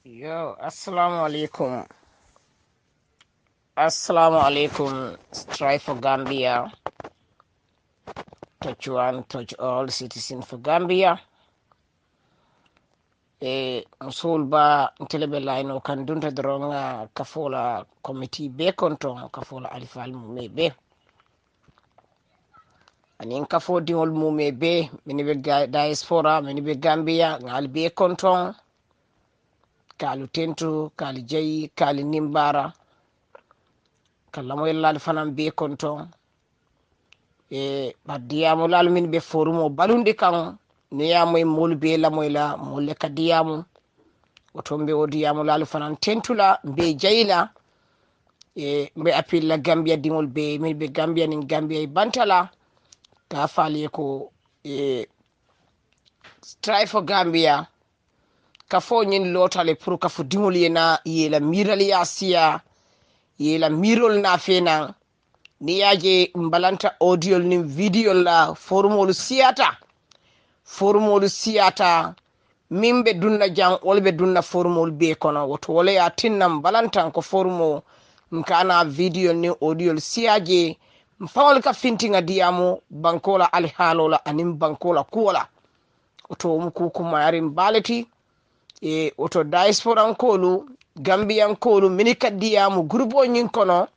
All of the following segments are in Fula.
Yo, assalamu alaikum. Assalamu alaikum. Strive for Gambia. Touch one, touch all citizens for Gambia. Musoolu ba ntelebe line o kan dunta dronga kafola committee be konton kafola alifal mume be. Anin kafo diol mume be mini be diaspora mini be Gambia ngal be konton kalu tentu kali jayi kali nimbara kala moy lal fanam be konton baddiyamu lalu min be forumo balunde kan niyamu e molu be lamoyla molle kadiyamu otombe odiyamu lalu fanan tentula be jayla mbe apilla Gambia dingol be min be Gambia nin Gambia e bantala ka fali ko strive for Gambia kafo nyin lotale pour kafu dingol yena yela miral ya siya yela mirol na fena ni yaje mbalanta audio ni video la formolu siyata mimbe dunna jang wolbe dunna formol be kono woto wala ya tinnam balantan ko formo nkana video ni audio siyaje mpawol ka fintinga diamu bankola alhalola anim bankola kuola woto mkuku mayari mbaleti woto diaspora nkolu Gambian kolu minika diamu grupo nyin kono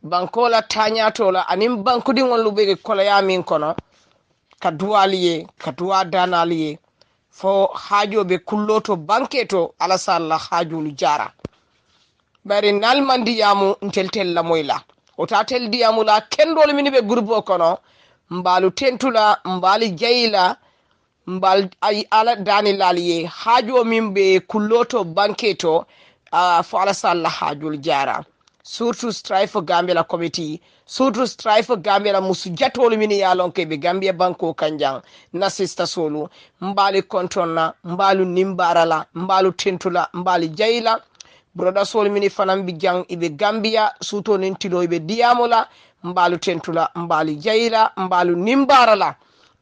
bankola tanyatola anim bankudi won lube kola ya min kono ka duwaliye ka duwa danaliye fo hajobe kulloto banketo alasalla hajulu jara bari nalmandi yamu nteltel la moyla o tatel diamu la kendol mini be groupe kono mbalu tentula mbali jayila mbal ay ala dani laliye hajo mimbe kulloto banketo fo alasalla hajulu jara surtout strive for Gambia la committee surtout strive for Gambia la musu jatolu mini yalon ke be Gambia banko kanjang na sister solu mbali kontonna mbalu nimbarala mbalu tentula mbali jayla broda solu mini fanam bi jang ibe Gambia suto nintilo ibe diamola mbalu tentula mbali jayla mbalu nimbarala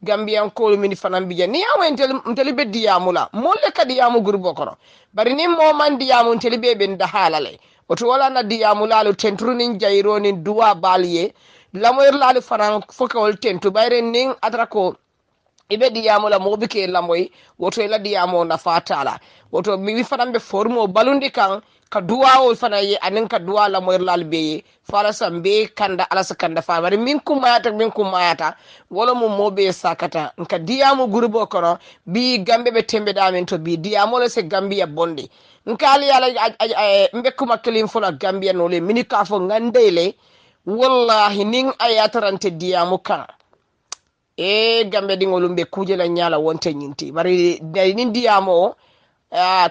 Gambian kolu mini fanam bi jang ni yawo enteli be diamola molle ka diamu gurbo kono bari ni mo man diamu enteli be ben dahalale oto wala na diyamu lalu tentru nin jayro nin duwa baliye lamoyr lalu fanan fokawol tentu bayre nin atrako ibe diyamu la mobi ke lamoy woto ila diyamu na fatala woto mi fanan be formo balundi kan ka duwa o fanaye anin ka duwa lamoyr lalu beye fala sambe kanda alasa kanda fa bari min kumayata wala mo mobe sakata nka diyamu gurubo kono bi gambe be tembe damen to bi diyamu le se Gambia bondi nkali ala mbekuma kelin fona Gambia no le mini ka fo ngandele wallahi nin ayatarante diyamu kan Gambia dingolum be kuje la nyala wonte nyinti bari nin diyamu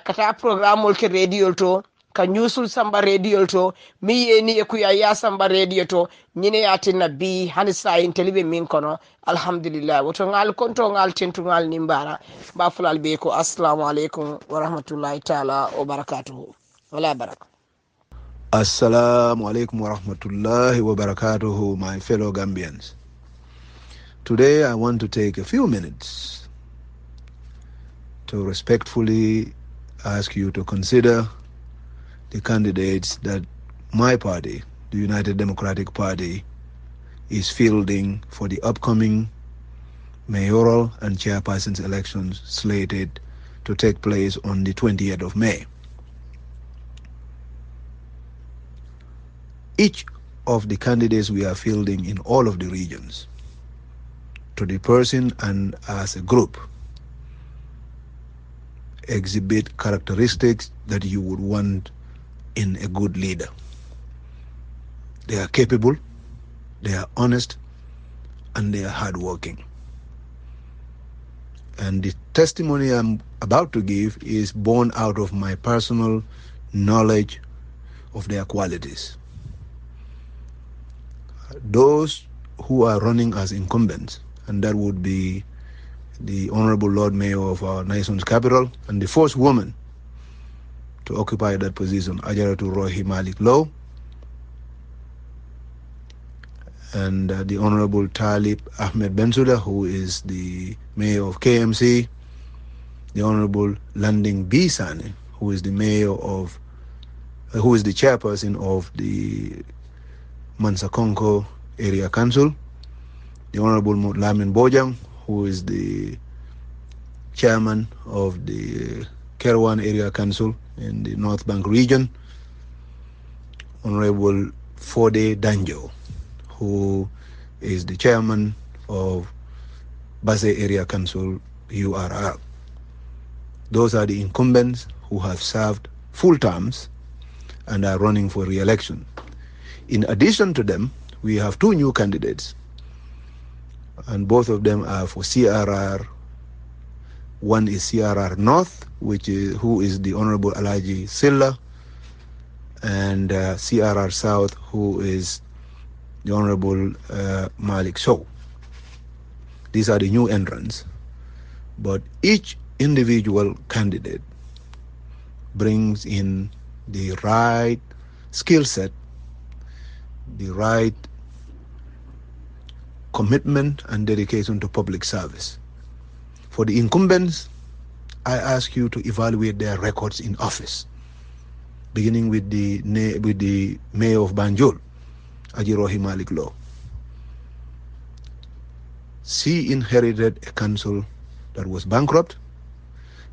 kata programol ke radio to ka nyusul samba radio to mi yeni e kuya ya samba radio to nyine yatinna bi hani sa intelibe min kono alhamdulillah woto ngal konto ngal tentu ngal nimbara ba fulal be ko assalamu alaikum wa rahmatullahi ta'ala wa barakatuhu wala baraka. Assalamu alaikum wa rahmatullahi wa barakatuhu, my fellow Gambians. Today I want to take a few minutes to respectfully ask you to consider the candidates that my party, the United Democratic Party, is fielding for the upcoming mayoral and chairperson's elections slated to take place on the 20th of May. Each of the candidates we are fielding in all of the regions, to the person and as a group, exhibit characteristics that you would want in a good leader. They are capable, they are honest, and they are hardworking. And the testimony I'm about to give is born out of my personal knowledge of their qualities. Those who are running as incumbents, and that would be the Honorable Lord Mayor of our nation's capital and the first woman to occupy that position, Ajaratu Rohi Malik Low, and the Honorable Talib Ahmed Bensouda, who is the Mayor of KMC, the Honorable Landing B. Sane, who is the chairperson of the 𝒚𝒐𝒖𝒕𝒑𝒑𝒔 Area Council, the Honorable Lamin Bojang, who is the chairman of the Kerouan Area Council in the North Bank region, Honorable Fode Danjo, who is the chairman of Basse Area Council, URR. Those are the incumbents who have served full terms and are running for re-election. In addition to them, we have two new candidates, and both of them are for CRR. One is CRR North, who is the Honorable Alhaji Silla, and CRR South, who is the Honorable Malik Sow. These are the new entrants, but each individual candidate brings in the right skill set, the right commitment and dedication to public service. For the incumbents, I ask you to evaluate their records in office, beginning with the mayor of Banjul, Ajirohi Malik Law. She inherited a council that was bankrupt,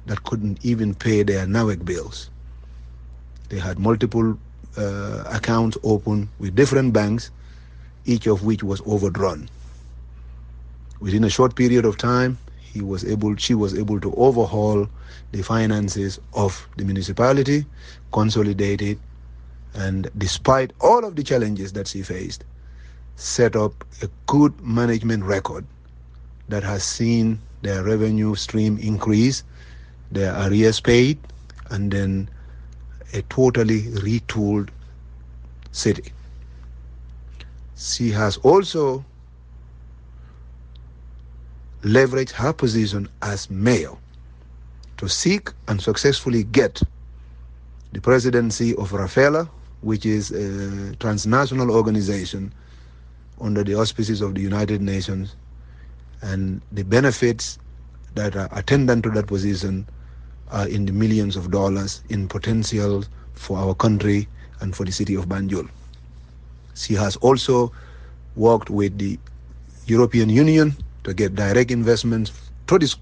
that couldn't even pay their NAWEC bills. They had multiple accounts open with different banks, each of which was overdrawn. Within a short period of time, she was able to overhaul the finances of the municipality, consolidate it, and despite all of the challenges that she faced, set up a good management record that has seen their revenue stream increase, their arrears paid, and then a totally retooled city. She has also leveraged her position as mayor to seek and successfully get the presidency of RAFELA, which is a transnational organization under the auspices of the United Nations, and the benefits that are attendant to that position are in the millions of dollars in potential for our country and for the city of Banjul. She has also worked with the European Union to get direct investments to this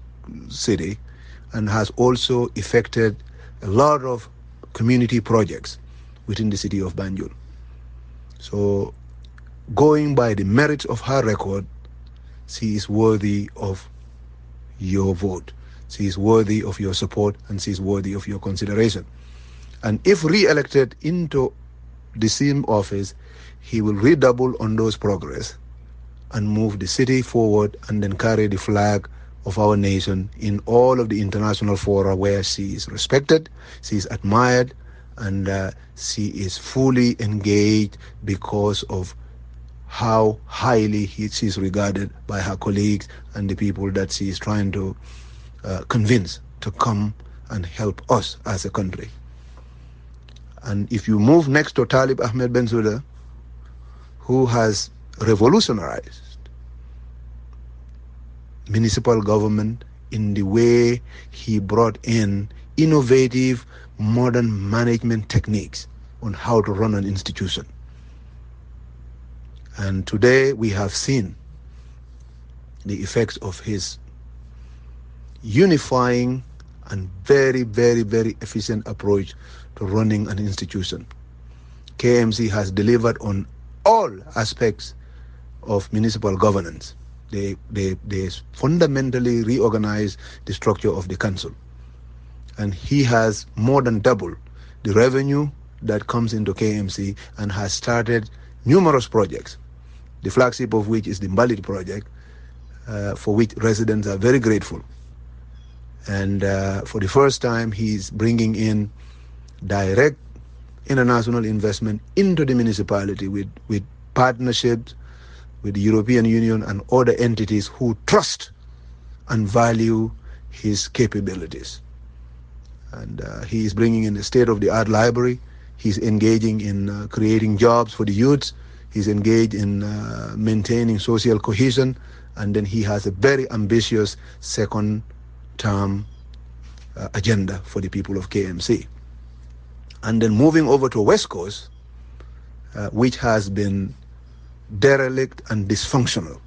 city, and has also effected a lot of community projects within the city of Banjul. So, going by the merits of her record, she is worthy of your vote. She is worthy of your support, and she is worthy of your consideration. And if re-elected into the same office, he will redouble on those progress and move the city forward, and then carry the flag of our nation in all of the international fora where she is respected, she is admired, and she is fully engaged because of how highly she is regarded by her colleagues and the people that she is trying to convince to come and help us as a country. And if you move next to Talib Ahmed Bensouda, who has revolutionized municipal government in the way he brought in innovative modern management techniques on how to run an institution. And today we have seen the effects of his unifying and very, very, very efficient approach to running an institution. KMC has delivered on all aspects of municipal governance. They fundamentally reorganized the structure of the council. And he has more than doubled the revenue that comes into KMC, and has started numerous projects, the flagship of which is the Mbalit project, for which residents are very grateful. And for the first time, he's bringing in direct international investment into the municipality with partnerships with the European Union and other entities who trust and value his capabilities. And he is bringing in a state-of-the-art library. He's engaging in creating jobs for the youths. He's engaged in maintaining social cohesion. And then he has a very ambitious second-term agenda for the people of KMC. And then moving over to West Coast, which has been derelict and dysfunctional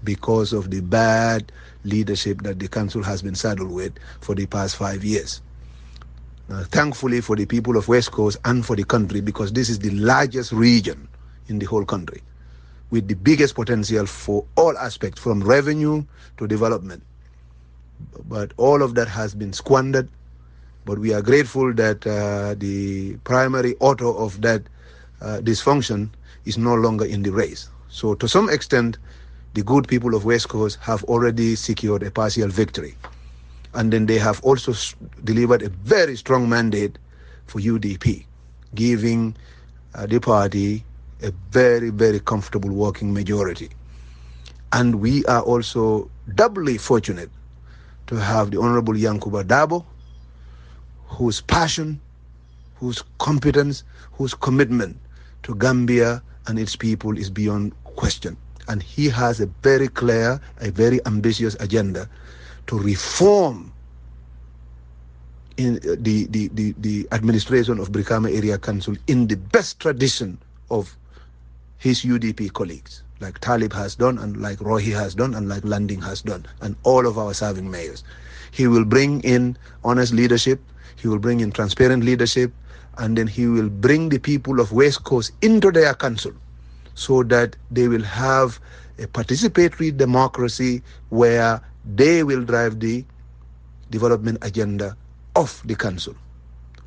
because of the bad leadership that the council has been saddled with for the past 5 years. Thankfully for the people of West Coast and for the country, because this is the largest region in the whole country, with the biggest potential for all aspects, from revenue to development. But all of that has been squandered. But we are grateful that the primary author of that dysfunction is no longer in the race. So to some extent, the good people of West Coast have already secured a partial victory. And then they have also delivered a very strong mandate for UDP, giving the party a very, very comfortable working majority. And we are also doubly fortunate to have the Honorable Yankuba Dabo, whose passion, whose competence, whose commitment to Gambia and its people is beyond question. And he has a very clear, a very ambitious agenda to reform in the administration of Brikama Area Council in the best tradition of his UDP colleagues, like Talib has done, and like Rohi has done, and like Landing has done, and all of our serving mayors. He will bring in honest leadership, he will bring in transparent leadership, and then he will bring the people of West Coast into their council so that they will have a participatory democracy where they will drive the development agenda of the council.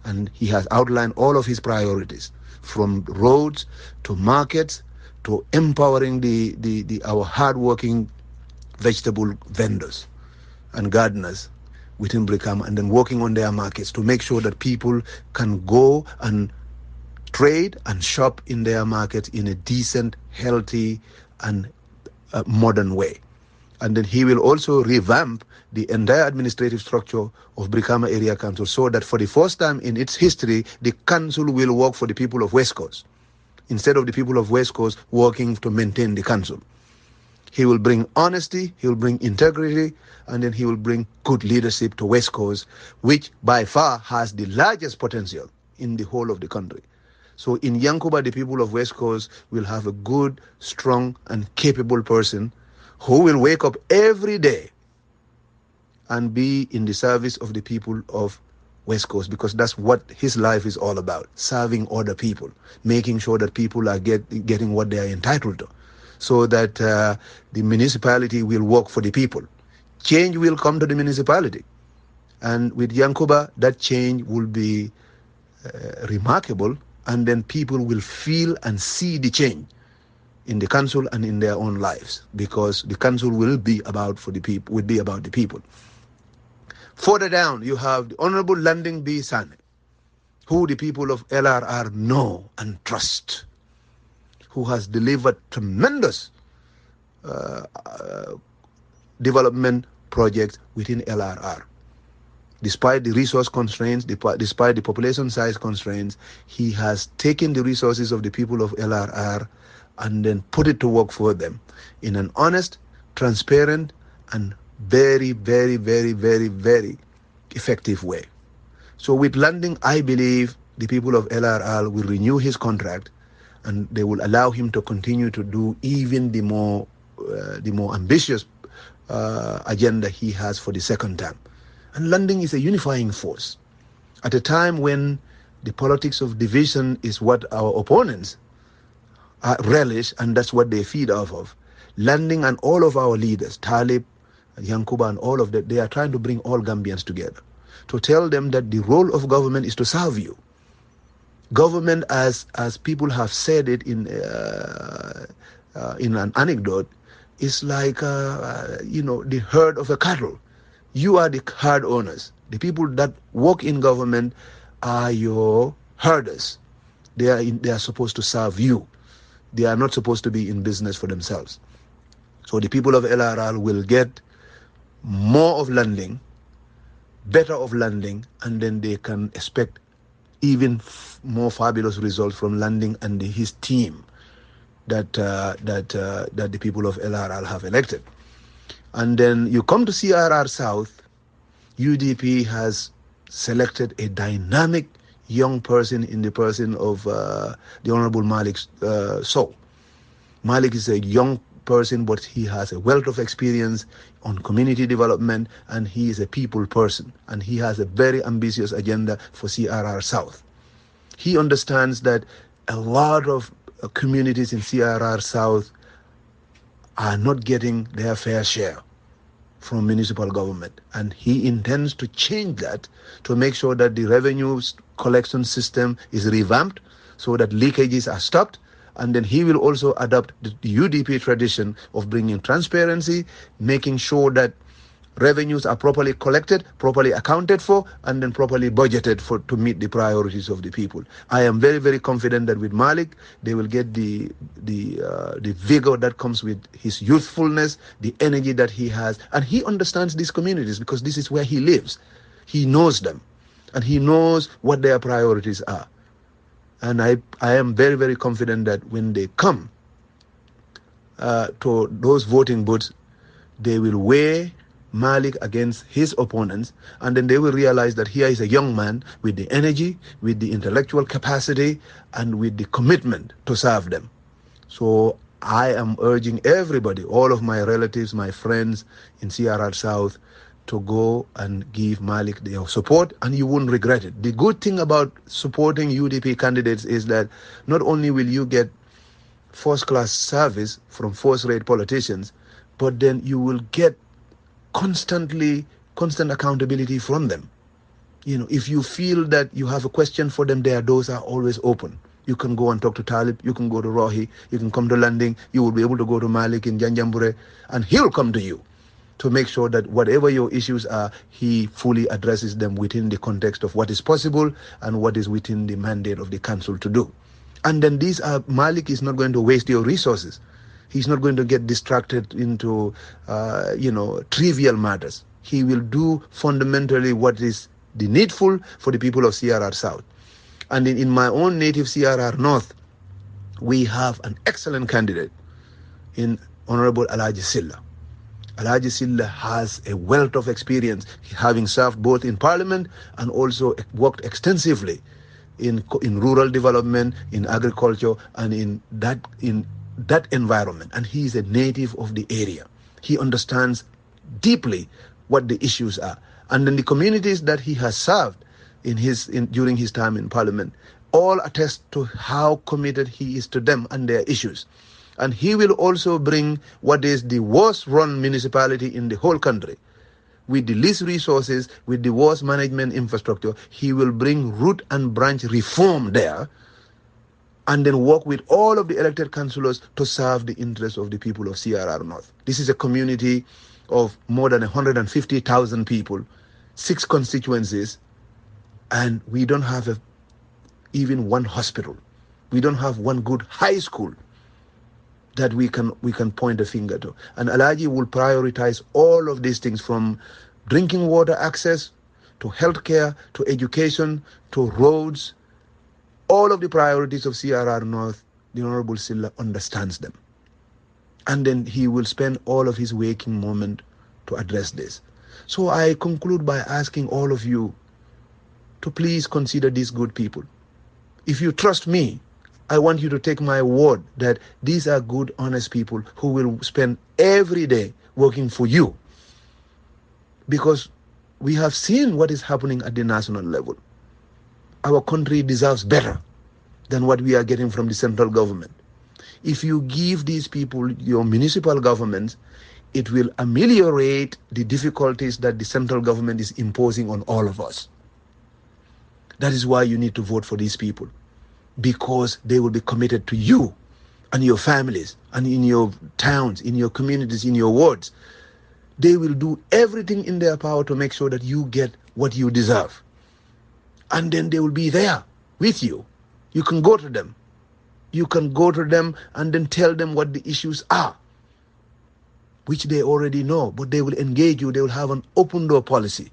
And he has outlined all of his priorities, from roads to markets to empowering our hardworking vegetable vendors and gardeners within Brikama, and then working on their markets to make sure that people can go and trade and shop in their markets in a decent, healthy, and modern way. And then he will also revamp the entire administrative structure of Brikama Area Council so that for the first time in its history, the council will work for the people of West Coast, instead of the people of West Coast working to maintain the council. He will bring honesty, he will bring integrity, and then he will bring good leadership to West Coast, which by far has the largest potential in the whole of the country. So in Yankuba, the people of West Coast will have a good, strong, and capable person who will wake up every day and be in the service of the people of West Coast, because that's what his life is all about: serving other people, making sure that people are getting what they are entitled to, so that the municipality will work for the people. Change will come to the municipality. And with Yankuba, that change will be remarkable, and then people will feel and see the change in the council and in their own lives, because the council will be about the people. Further down, you have the Honorable Landing B. Suwaneh, who the people of LRR know and trust, who has delivered tremendous development projects within LRR. Despite the resource constraints, despite the population size constraints, he has taken the resources of the people of LRR and then put it to work for them in an honest, transparent, and very, very, very, very, very effective way. So with Landing, I believe the people of LRR will renew his contract, and they will allow him to continue to do even the more ambitious agenda he has for the second term. And Landing is a unifying force. At a time when the politics of division is what our opponents relish, and that's what they feed off of, Landing and all of our leaders, Talib, Yankuba, and all of that, they are trying to bring all Gambians together, to tell them that the role of government is to serve you. Government, as people have said it in an anecdote, is like the herd of a cattle. You are the herd owners. The people that work in government are your herders. They are supposed to serve you. They are not supposed to be in business for themselves. So the people of LRR will get more of Landing, better of Landing, and then they can expect even more fabulous results from Landing and his team that the people of LRR have elected. And then you come to CRR South, UDP has selected a dynamic young person in the person of the Honorable Malik Sow. Malik is a young person, but he has a wealth of experience on community development, and he is a people person, and he has a very ambitious agenda for CRR South. He understands that a lot of communities in CRR South are not getting their fair share from municipal government, and he intends to change that to make sure that the revenue collection system is revamped so that leakages are stopped. And then he will also adopt the UDP tradition of bringing transparency, making sure that revenues are properly collected, properly accounted for, and then properly budgeted for to meet the priorities of the people. I am very, very confident that with Malik, they will get the vigor that comes with his youthfulness, the energy that he has, and he understands these communities because this is where he lives. He knows them, and he knows what their priorities are. And I am very, very confident that when they come to those voting booths, they will weigh Malik against his opponents, and then they will realize that here is a young man with the energy, with the intellectual capacity, and with the commitment to serve them. So I am urging everybody, all of my relatives, my friends in CRR South, to go and give Malik their support, and you won't regret it. The good thing about supporting UDP candidates is that not only will you get first-class service from first-rate politicians, but then you will get constant accountability from them. You know, if you feel that you have a question for them, their doors are always open. You can go and talk to Talib, you can go to Rohi, you can come to Landing, you will be able to go to Malik in Janjambure, and he'll come to you to make sure that whatever your issues are, he fully addresses them within the context of what is possible and what is within the mandate of the council to do. And then Malik is not going to waste your resources. He's not going to get distracted into, trivial matters. He will do fundamentally what is the needful for the people of CRR South. And in my own native CRR North, we have an excellent candidate in Honorable Alhaji Silla. Alhaji Silla has a wealth of experience, having served both in Parliament and also worked extensively in rural development, in agriculture, and in that environment. And he is a native of the area. He understands deeply what the issues are. And then the communities that he has served during his time in Parliament all attest to how committed he is to them and their issues. And he will also bring what is the worst run municipality in the whole country. With the least resources, with the worst management infrastructure, he will bring root and branch reform there, and then work with all of the elected councillors to serve the interests of the people of CRR North. This is a community of more than 150,000 people, 6 constituencies, and we don't have even one hospital. We don't have one good high school that we can point a finger to. And Alhaji will prioritize all of these things, from drinking water access to healthcare to education to roads. All of the priorities of CRR North, the Honorable Silla understands them. And then he will spend all of his waking moment to address this. So I conclude by asking all of you to please consider these good people. If you trust me, I want you to take my word that these are good, honest people who will spend every day working for you. Because we have seen what is happening at the national level. Our country deserves better than what we are getting from the central government. If you give these people your municipal governments, it will ameliorate the difficulties that the central government is imposing on all of us. That is why you need to vote for these people, because they will be committed to you and your families and in your towns, in your communities, in your wards. They will do everything in their power to make sure that you get what you deserve. And then they will be there with you. You can go to them. You can go to them and then tell them what the issues are, which they already know, but they will engage you. They will have an open door policy,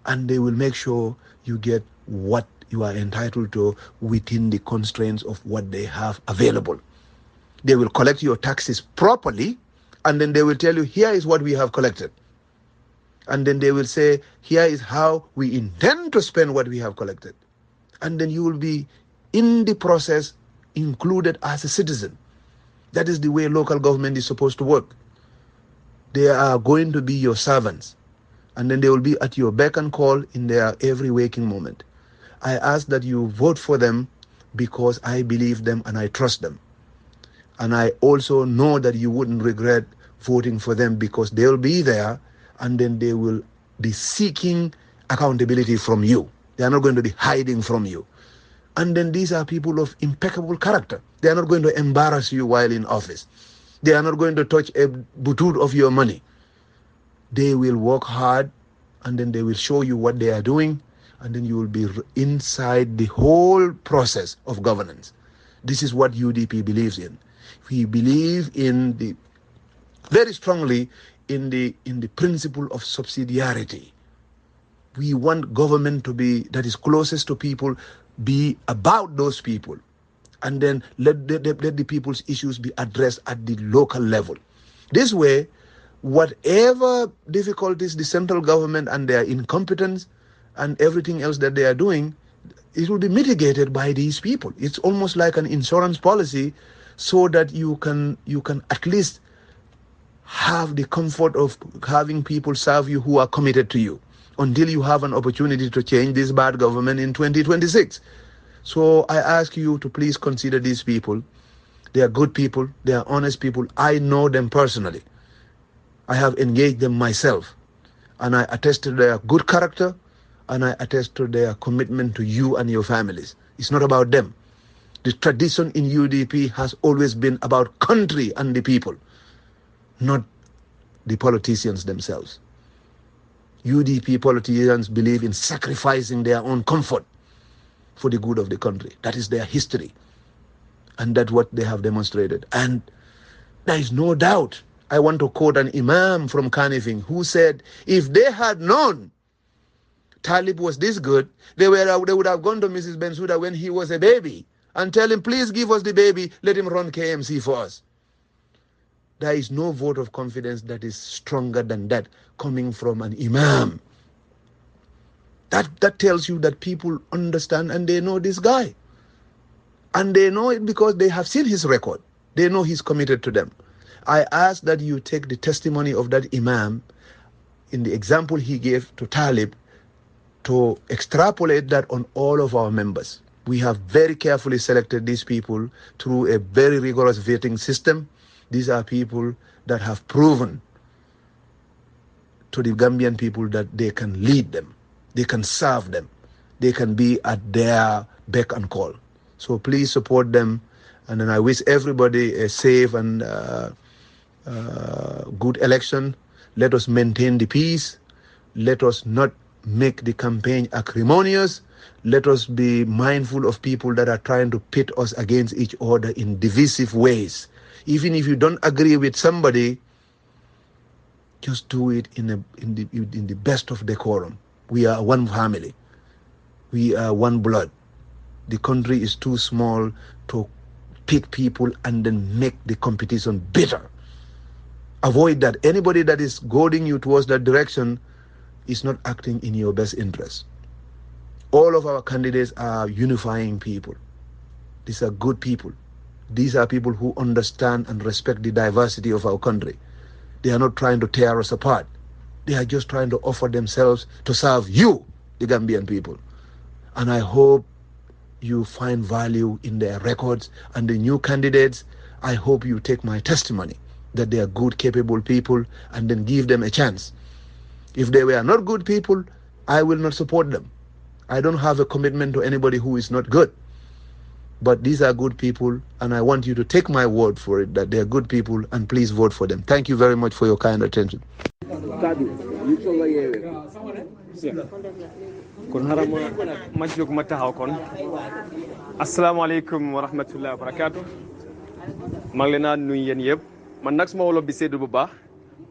and they will make sure you get what you are entitled to within the constraints of what they have available. They will collect your taxes properly, and then they will tell you, here is what we have collected. And then they will say, here is how we intend to spend what we have collected. and then you will be in the process included as a citizen. That is the way local government is supposed to work. They are going to be your servants, and then they will be at your beck and call in their every waking moment. I ask that you vote for them because I believe them and I trust them. And I also know that you wouldn't regret voting for them because they'll be there and then they will be seeking accountability from you. They are not going to be hiding from you. And then these are people of impeccable character. They are not going to embarrass you while in office. They are not going to touch a butut of your money. They will work hard and then they will show you what they are doing, and then you will be inside the whole process of governance. This is what UDP believes in. We believe very strongly in the principle of subsidiarity. We want government to be, that is closest to people, be about those people. And then let the people's issues be addressed at the local level. This way, whatever difficulties the central government and their incompetence and everything else that they are doing, it will be mitigated by these people. It's almost like an insurance policy, so that you can at least have the comfort of having people serve you who are committed to you until you have an opportunity to change this bad government in 2026. So I ask you to please consider these people. They are good people. They are honest people. I know them personally. I have engaged them myself. And I attest to their good character, and I attest to their commitment to you and your families. It's not about them. The tradition in UDP has always been about country and the people, not the politicians themselves. UDP politicians believe in sacrificing their own comfort for the good of the country. That is their history. And that's what they have demonstrated. And there is no doubt. I want to quote an imam from Kanifing who said, if they had known Talib was this good, they would have gone to Mrs. Bensouda when he was a baby and tell him, please give us the baby, let him run KMC for us. There is no vote of confidence that is stronger than that coming from an imam. That tells you that people understand and they know this guy. And they know it because they have seen his record. They know he's committed to them. I ask that you take the testimony of that imam in the example he gave to Talib to extrapolate that on all of our members. We have very carefully selected these people through a very rigorous vetting system. These are people that have proven to the Gambian people that they can lead them, they can serve them, they can be at their beck and call. So please support them, and then I wish everybody a safe and good election. Let us maintain the peace. Let us not make the campaign acrimonious. Let us be mindful of people that are trying to pit us against each other in divisive ways. Even if you don't agree with somebody, just do it in the best of decorum. We are one family. We are one blood. The country is too small to pit people and then make the competition bitter. Avoid that. Anybody that is goading you towards that direction is not acting in your best interest. All of our candidates are unifying people. These are good people. These are people who understand and respect the diversity of our country. They are not trying to tear us apart. They are just trying to offer themselves to serve you, the Gambian people. And I hope you find value in their records. And the new candidates, I hope you take my testimony that they are good, capable people, and then give them a chance. If they were not good people, I will not support them. I don't have a commitment to anybody who is not good. But these are good people, and I want you to take my word for it that they are good people, and please vote for them. Thank you very much for your kind attention. kon harama majjog ma taxaw kon asalaamaaleykum wa rahmatullahi wa barakatuh maa ngi leen a nuyu yéen yëpp man nag suma wolof bi seddu bu baax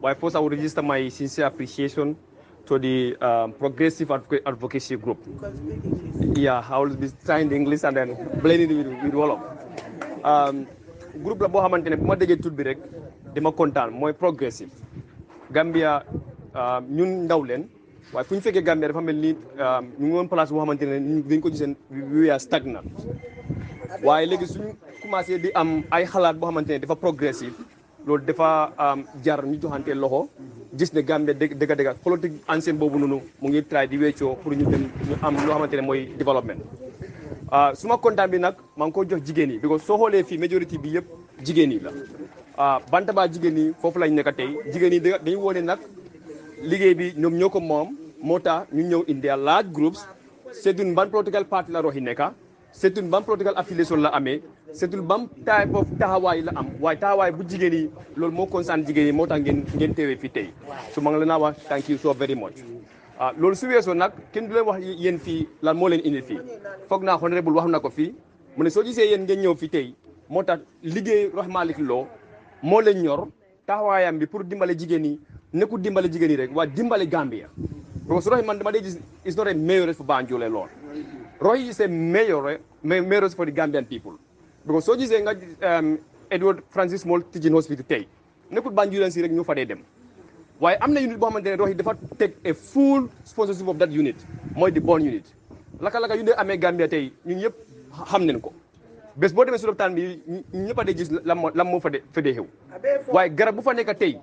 waaye first I would register my sincere appreciation to the Progressive Advocacy Group. Yeah, I will be trying the English and then blending it with Wolof. Groupe la boo xamante ne bu ma déggee tur bi rek dama kontaan mooy Progressive Gambia ñun ndaw leen waaye fu ñu fekkee Gambia dafa mel ni ñu ngi woon place boo xamante ne dañ ko gisee we are stagnant waaye léegi suñu commencé di am ay xalaat boo xamante ne dafa progressive loolu dafa jar ñu joxante loxo gis ne Gambia dëgg politique ancienne boobu noonu mu ngi try di weccoo pour ñu dem ñu am loo xamante ne mooy développement suma kontaan bi nag maa ngi ko jox jigéen yi because soo xoolee fii majorité bi yëpp jigéen yi la bantaba jigéen yi foofu lañ nekk tey jigéen yi dañu woone nag liggéey bi ñoom ñoo ko moom moo tax ñu ñëw in their large groups seetun ban political party la roxi nekka seetun ban political affiliation la amee seetun ban type of taxawaay la am waaye taxawaay bu jigéen yi loolu moo concerne jigéen yi moo tax ngeen teewee fii tey su ma ngi la naa wax thank you so very much loolu su weesoo nag kenn du leen wax yéen fii lan moo leen indi fii foog naa honorable wax na ko fii mu ne soo gisee yéen ngeen ñëw fii tey moo tax liggéey Rohey Malick Lowe moo leen ñor taxawaayam bi pour dimbale jigéen yi nekkul dimbale jigéen yi rek waa dimbale Gambia parce que Rohey man dama dee gis is not a mayor for Banjul alone Rohey is a mayor for the Gambian people because soo gisee nga Edward Francis Small Teaching Hospital tey nekkul Banjulan si rek ñu fa dee dem waaye am na unit boo xamante ne Rohey dafa take a full sponsorship of that unit mooy di born unit laka yu ne amee Gambia tey ñun ñëpp xam nañ ko bés boo demee si lopitaan bi ñëpp a dee gis lan moo fa dee xew waaye garab bu fa nekk tey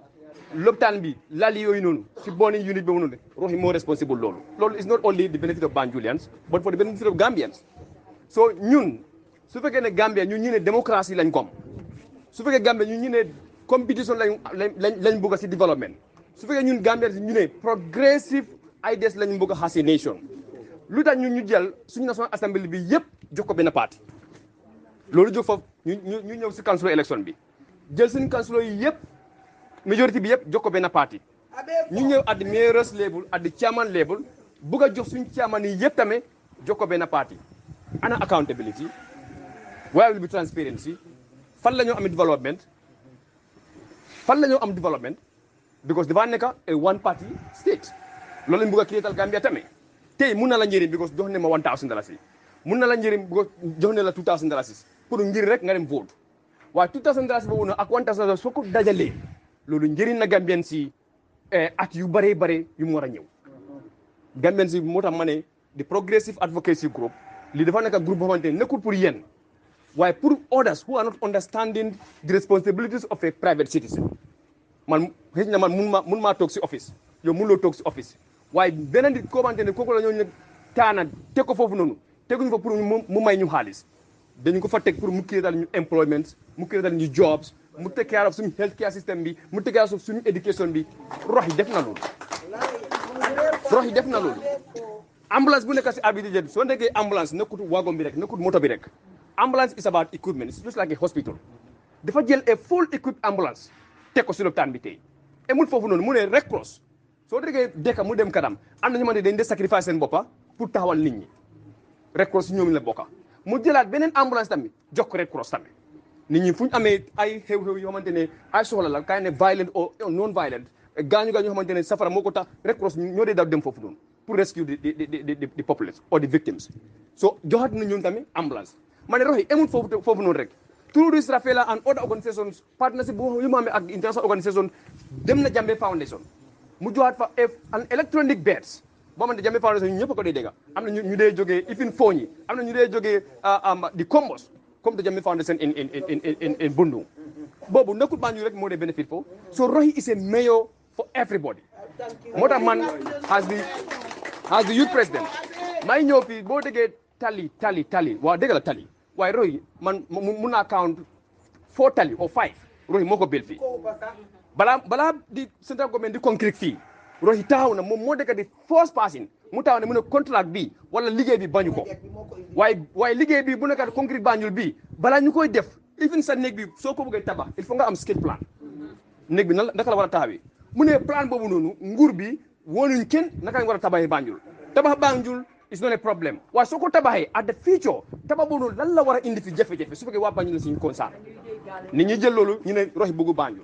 lopitaan bi lali yooyu noonu si born unit bi noonu Rohey moo responsible loolu is not only the benefit of Banjulians but for the benefit of Gambians so ñun su fekkee ne Gambia ñun ñu ne démocratie lañ kom su fekkee Gambia ñun ñu ne competition lañ bëgg si développement su fekkee ñun Gambia ñu ne progressive ideas lañ bëgg a as a nation lu tax ñun ñu jël suñu national assembly bi yëpp jox ko benn parti loolu jóg foofu ñu ñëw si council élection bi jël suñu council yi yëpp majorité bi yëpp jox ko benn parti ñu ñëw at the mayor's level at the chairman level bëgg a jox suñu chairman yi yëpp tamit jox ko benn parti ana accountability where will be transparency fan la ñoo am development because dafa nekk a one party state loolu lañ bëgg a créer Gambia tamit tey mun na la njëriñ because jox ne ma $1,000 mun na la njëriñ because jox ne la $2,000 pour ngir rek nga dem vote waaye $2,000 boobu noonu ak $1,000 soo ko dajalee loolu njëriñ na Gambien si at yu bare yu mu war a ñëw Gambien si moo tax ma ne the progressive advocacy group li dafa nekk groupe boo xamante ne nekkul pour yéen waaye pour others who are not understanding the responsibilities of a private citizen man xëy na man mun maa toog si office yow mënuloo toog si office waaye beneen di koo xamante ne kooku la ñoo ne taana teg ko foofu noonu teguñu fa pour mu may ñu xaalis dañu ko fa teg pour mu créer ñu employment mu créer ñu jobs mu take care of suñu health care system bi mu take care of suñu education bi Rohey def na loolu ambulance bu nekk si abidi soo nekkee ambulance nekkut wagon bi rek nekkut moto bi rek ambulance is about equipment it's just like a hospital dafa jël a full equipped ambulance teg ko si lopitaan bi tey emul foofu noonu mu ne Red Cross soo déggee dëkk mu dem kanam am na ñu mën dañ de sacrifice seen boppa pour taxawal nit ñi Red Cross si ñoom la bokka mu jëlaat beneen ambulance tamit jox ko Red Cross tamit nit ñi fu ñu amee ay xew-xew yoo xamante ne ay soxla la kay ne violent or non violent gaañu yoo xamante ne safara moo ko tax Red Cross ñoo dee daw dem foofu noonu pour rescue the populace or the victims so joxaat na ñoom tamit ambulance ma ne Rohey emul foofu noonu rek through this Rafela and other organizations partnership bu yu mu amee ak international organisation dem na Jammeh Foundation mu joxaat fa an electronic beds boo xamante Jammeh Foundation ñu ñëpp ko dee dégg am na ñu dee jógee ifin Fooñi am na ñu dee jógee di Kombos comme the Jammeh Foundation in Bundung boobu nekkul Banjul rek moo dee benefit foofu so Rohey is a mayor for everybody moo tax man as the youth president may ñëw fii boo déggee tali waaw dégg la tali waaye Rohey man mun naa count 4 tali or 5 Rohey moo ko bil fii balaa di central government di concrete fii Rohey taxaw na moom moo dëkk di first person mu taxaw ne mu ne contract bi wala liggéey bi bañu ko waaye liggéey bi bu nekk concrete Banjul bi balaa ñu koy def even sa néeg bi soo ko bëggee tabax il faut nga am skate plan néeg bi naka la war a taxawee mu ne plan boobu noonu nguur bi woonuñ kenn naka lañ war a tabaxee Banjul tabax Banjul is not a problem waaye soo ko tabaxee at the future tabax boobu noonu lan la war a indi fi jafe-jafe su fekkee waa Banjul la suñu concerne nit ñi jël loolu ñu ne Rohey bëggu Banjul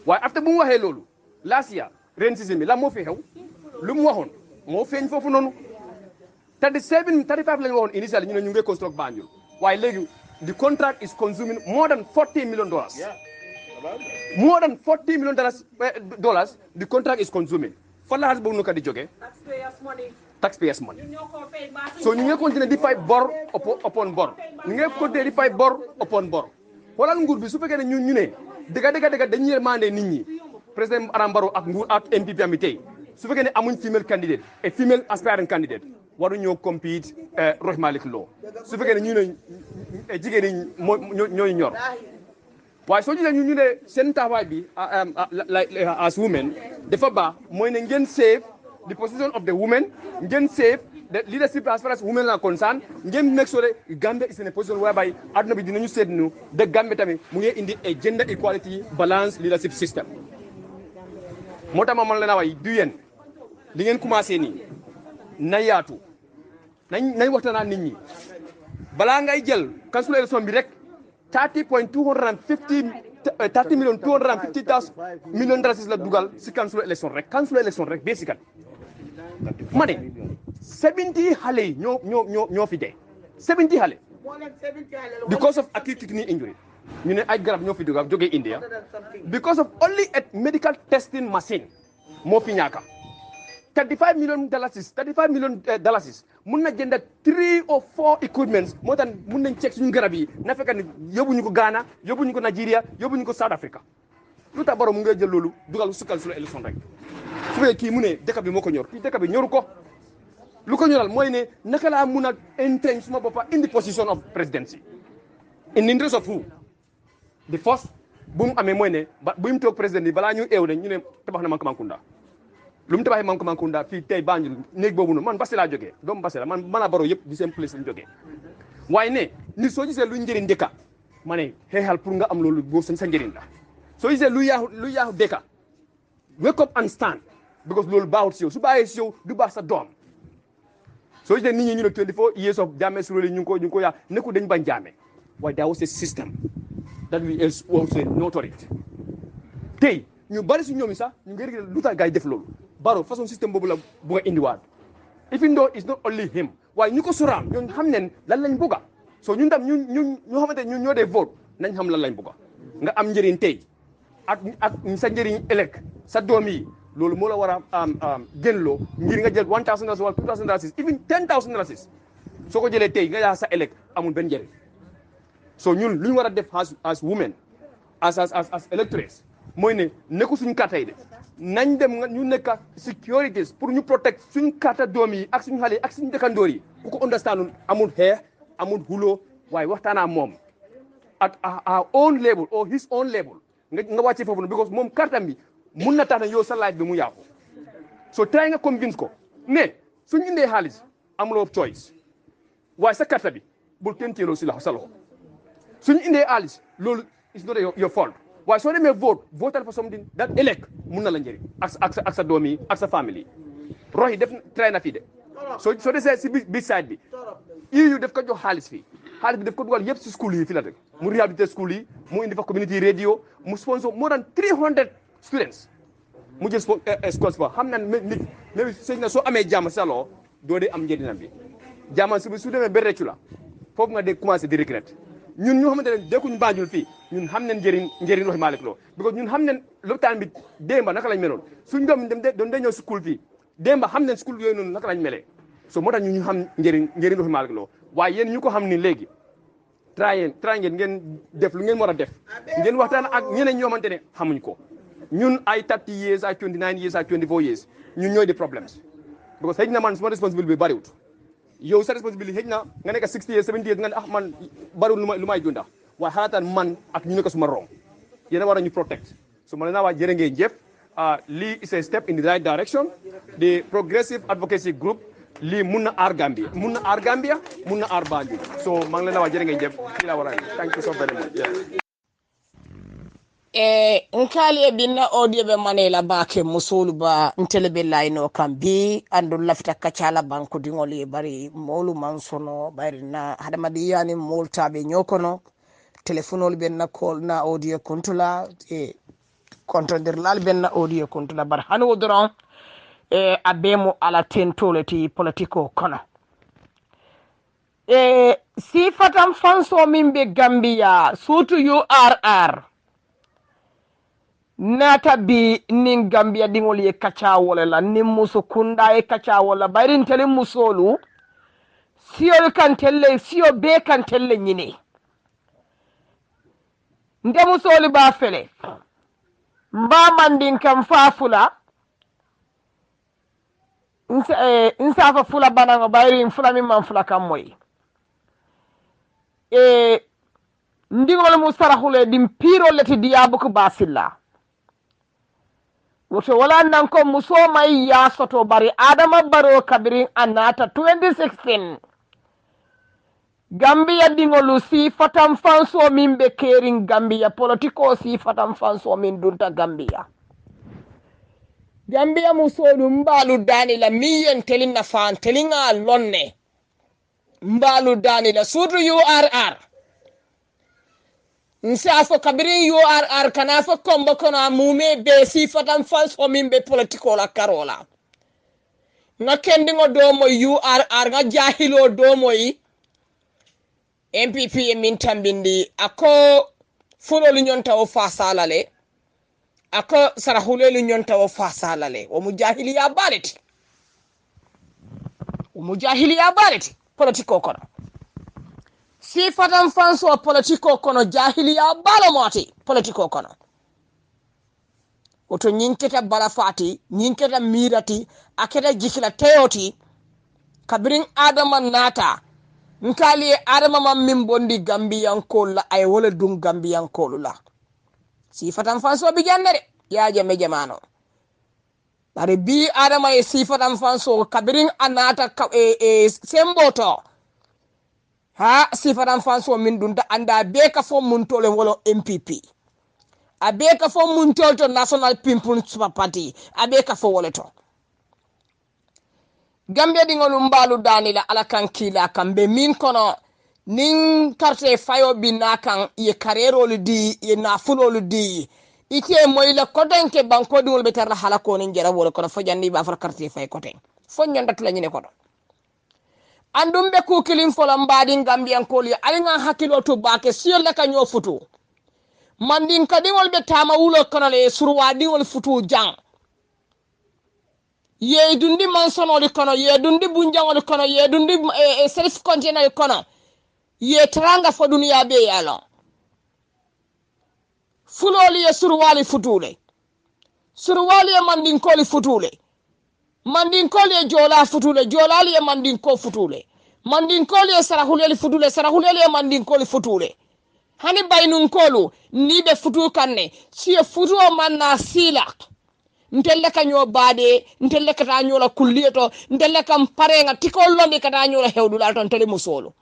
waaye after bu mu waxee loolu last year ren season bi lan moo fi xew lu mu waxoon moo feeñ foofu noonu 35 lañu waxoon initially ñu ne ñu ngi construct Banjul waaye léegi the contract is consuming more than $40 million. More than $40 million the contract is consuming. fan la xaalis boobu nu ka di jógee taxpayers money so ñu ngi continuer di fay bor upon bor ñu ngi continuer di fay bor upon bor xoolal nguur bi su fekkee ne ñu ne dëgga dañuy mandé nit ñi président Adama Barrow ak nguur ak MPP am tey su fekkee ne amuñ female candidate et female aspiring candidate waru ñoo compete Rohey Malick Lowe su fekkee ne ñu ne jigéen ñi ñooy ñor waaye soo gisee ñu ne seen taxawaay bi as women dafa baax mooy ne ngeen save the position of the women ngeen save the leadership as far as women are concerned ngeen make sure Gambia is in a position whereby aduna bi dinañu seetlu de Gambia tamit mu ngi indi a gender equality balance leadership system moo tax ma mën leen a way du yéen li ngeen commencé nii na yaatu nañ waxtaan nit ñi balaa ngay jël council election bi rek 30.250 million dollars la dugal si council election rek basically ma ne 70 xale yi ñoo fi dee 70 xale because of acute kidney injury ñu ne ay garab ñoo fi dugal jógee India because of only a medical testing machine moo fi ñaaka 35 million dollars mun na jënd 3 or 4 equipments moo tax mun nañ check suñu garab yi na fekk ne yóbbuñu ko Ghana yóbbuñu ko Nigeria yóbbuñu ko South Africa lu tax Barrow mu ngi jël loolu dugal sukkal su la élection rek su fekkee kii mu ne dëkk bi moo ko ñor kii dëkk bi ñoru ko lu ko ñoral mooy ne naka laa mun a entrench suma boppa in the position of presidency in the interest of who the first bu mu amee mooy ne bu mu toog président yi balaa ñu eew ne ñu ne tabax na Mankamakunda lu mu tabaxee Mankamakunda fii tey Banjul néeg boobu noonu man Basse laa jógee doomu Basse la man a Barrow yëpp di seen place lañ jógee waaye ne nit soo gisee luy njëriñ dëkka ma ne xeexal pour nga am loolu boo sa njëriñ la soo gisee lu yaaxu dëkka wake up and stand because loolu baaxut si yow su baaxee si yow du baax sa doom soo gisee nit ñi ñu ne 24 years of Jammeh Sulóoli ñu ngi ko yaa nekku dañ bañ Jammeh waaye that was a system that we also noted tey ñu bari si ñoom yi sax ñu ngi rek lu tax gars yi def loolu Barrow façon système boobu la bëgg a indiwaat even though it's not only him waaye ñu ko suraam ñun xam ne lan lañ bëgga so ñun tam ñun ñoo xamante ñun ñoo dee vote nañ xam lan lañ bëgga nga am njëriñ tey ak sa njëriñ ëllëg sa doom yi loolu moo la war a génnloo ngir nga jël $1,000 wala $2,000 even $10,000 soo ko jëlee tey nga yaa sa ëllëg amul benn njëriñ so ñun lu ñu war a def as women as electors mooy ne nekku suñu carte yi de nañ dem ñu nekk securities pour ñu protect suñu carte doom yi ak suñu xale yi ak suñu dëkkandoor yi ku ko understand amul xeex amul xuloo waaye waxtaanaa moom at our own level or his own level nga wàccee foofu because moom kartam bi mun na tax ne yow sa life bi mu yàqu so try nga convince ko mais suñu indee xaalis amuloo choice waaye sa karta bi bul kenn teeloo si sa loxo suñu indee xaalis loolu is not your fault waaye soo demee votal for something that ëllëg mun na la njëriñ ak sa doom yi ak sa famille yi Rohey def try na fii de soo desee si bi side bi EU def ko jox xaalis fii xaalis bi def ko dugal yëpp si school yi fii la rek mu réhabilité school yi mu indi fa community radio mu sponsor more than 300 students mu jël sponsor xam na nit mais sëñ na soo amee jàmm sa loo doo dee am njëriñam bi jàmm su demee ba reccu la foofu nga dee commencé di regret ñun ñoo xamante ne dekkuñ Banjul fii ñun xam nañ njëriñ Rohey Malick Lowe because ñun xam nañ lopitaan bi démba naka lañ meloon suñ doom doon day ñëw school fii démba xam nañ school yooyu noonu naka lañ melee so moo tax ñu xam njëriñ Rohey Malick Lowe waaye yéen ñu ko xam ni léegi try ngeen def lu ngeen war a def ngeen waxtaan ak ñeneen ñoo xamante ne xamuñ ko ñun ay 30 years ay 29 years ay 24 years ñun ñooy di problems because xëy na man suma responsibility bi bariwut yow sa responsibility xëy na nga nekk 60 years 70 years nga ne man bariwul lu may dunda waaye xalaataan man ak ñu nekk suma rong yéen a war a ñu protect so ma ne naa waa jërë ngeen jëf lii is a step in the right direction the progressive advocacy group lii mun na aar Gambia mun na aar Banjul so maa ngi leen a waa jërë ngeen jëf fii laa war a thank you so very much nkali binna audio be manela bake Musoolu ba ntele be layno kam bi andu lafta kacala banko dingoli bari molu mansono bari na hadamadi yani moltabe nyokono telefonol ben na call na audio kontula e kontondir lal ben na audio kontula bar hanu doron abemo ala tentoleti politiko kono si fatam fanso min be Gambia surtout URR nata bi nin Gambia dingol ye kacha wala la nin muso kunda ye kacha wala bayrin tele musolu siyo kan telle siyo be kan telle nyine nde musolu ba fele mba mandin kam fafula insa fa fula banango bayrin fula min man fula kam moy ndigol mustarahule dim piro leti diabuko basilla woto wala nan ko muso mai ya soto bari adama baro kabirin anata 2016 Gambia dingolu si fatam fanso min be kering Gambia politiko si fatam fanso min dunta Gambia musolu mbalu dani la miyen telin na fan telinga lonne mbalu dani la sudu URR nsafo kabirin URR kana fo kombo kono mume be si fatam fanso min be politiko la karola nga kendingo domo URR nga jahilo domo yi MPP e min tambindi ako fulolu nyonta o fasalale ako sarahulelu nyonta o fasalale o mujahiliya baleti politiko kono si fatam fanso politiko kono jahiliya balo moti politiko kono oto nyinketa balafati nyinketa mirati aketa jikila teoti kabirin adama nata nkali adama mam min bondi Gambiyankol la ay wala dum Gambiyankol la si fatam fanso bi jannere ya jame jamano bari bi adama e si fatam fanso kabirin anata semboto ha si fatam fanso min dunta anda be ka fo mun tole wala MPP abe ka fo mun to National People's Party abe ka fo wala to Gambia dingolu mbalu danila ala kan kila kambe min kono nin karte fayo binakan ye karerolu di ye nafulolu di ike moyla kodenke banko dingol betarla halako nin jara wala kono fojandi ba far karte fay koten fo nyondat la nyine kono andum be ku kilin fola mbadin Gambian koli alinga hakilo to bake siyo la ka nyo futu mandin kadingol be tama wulo kono le surwa dingol futu jang ye dundi mansonoli kono ye dundi bunjangoli kono ye dundi self container kono ye tranga fo duniya be yalo fuloli ye surwali futule surwali ye mandinkoli futule mandinkoli ye jola futule jolali ye mandinko futule mandinkoli ye sarahuleli futule sarahuleli ye mandinkoli futule hani baynunkolu ni be futu kanne siye futu o manna silak ntelle ka nyo baade ntelle ka ta nyola kulliyeto ntelle kam parenga tikol londi ka ta nyola hewdulal ton tele musolo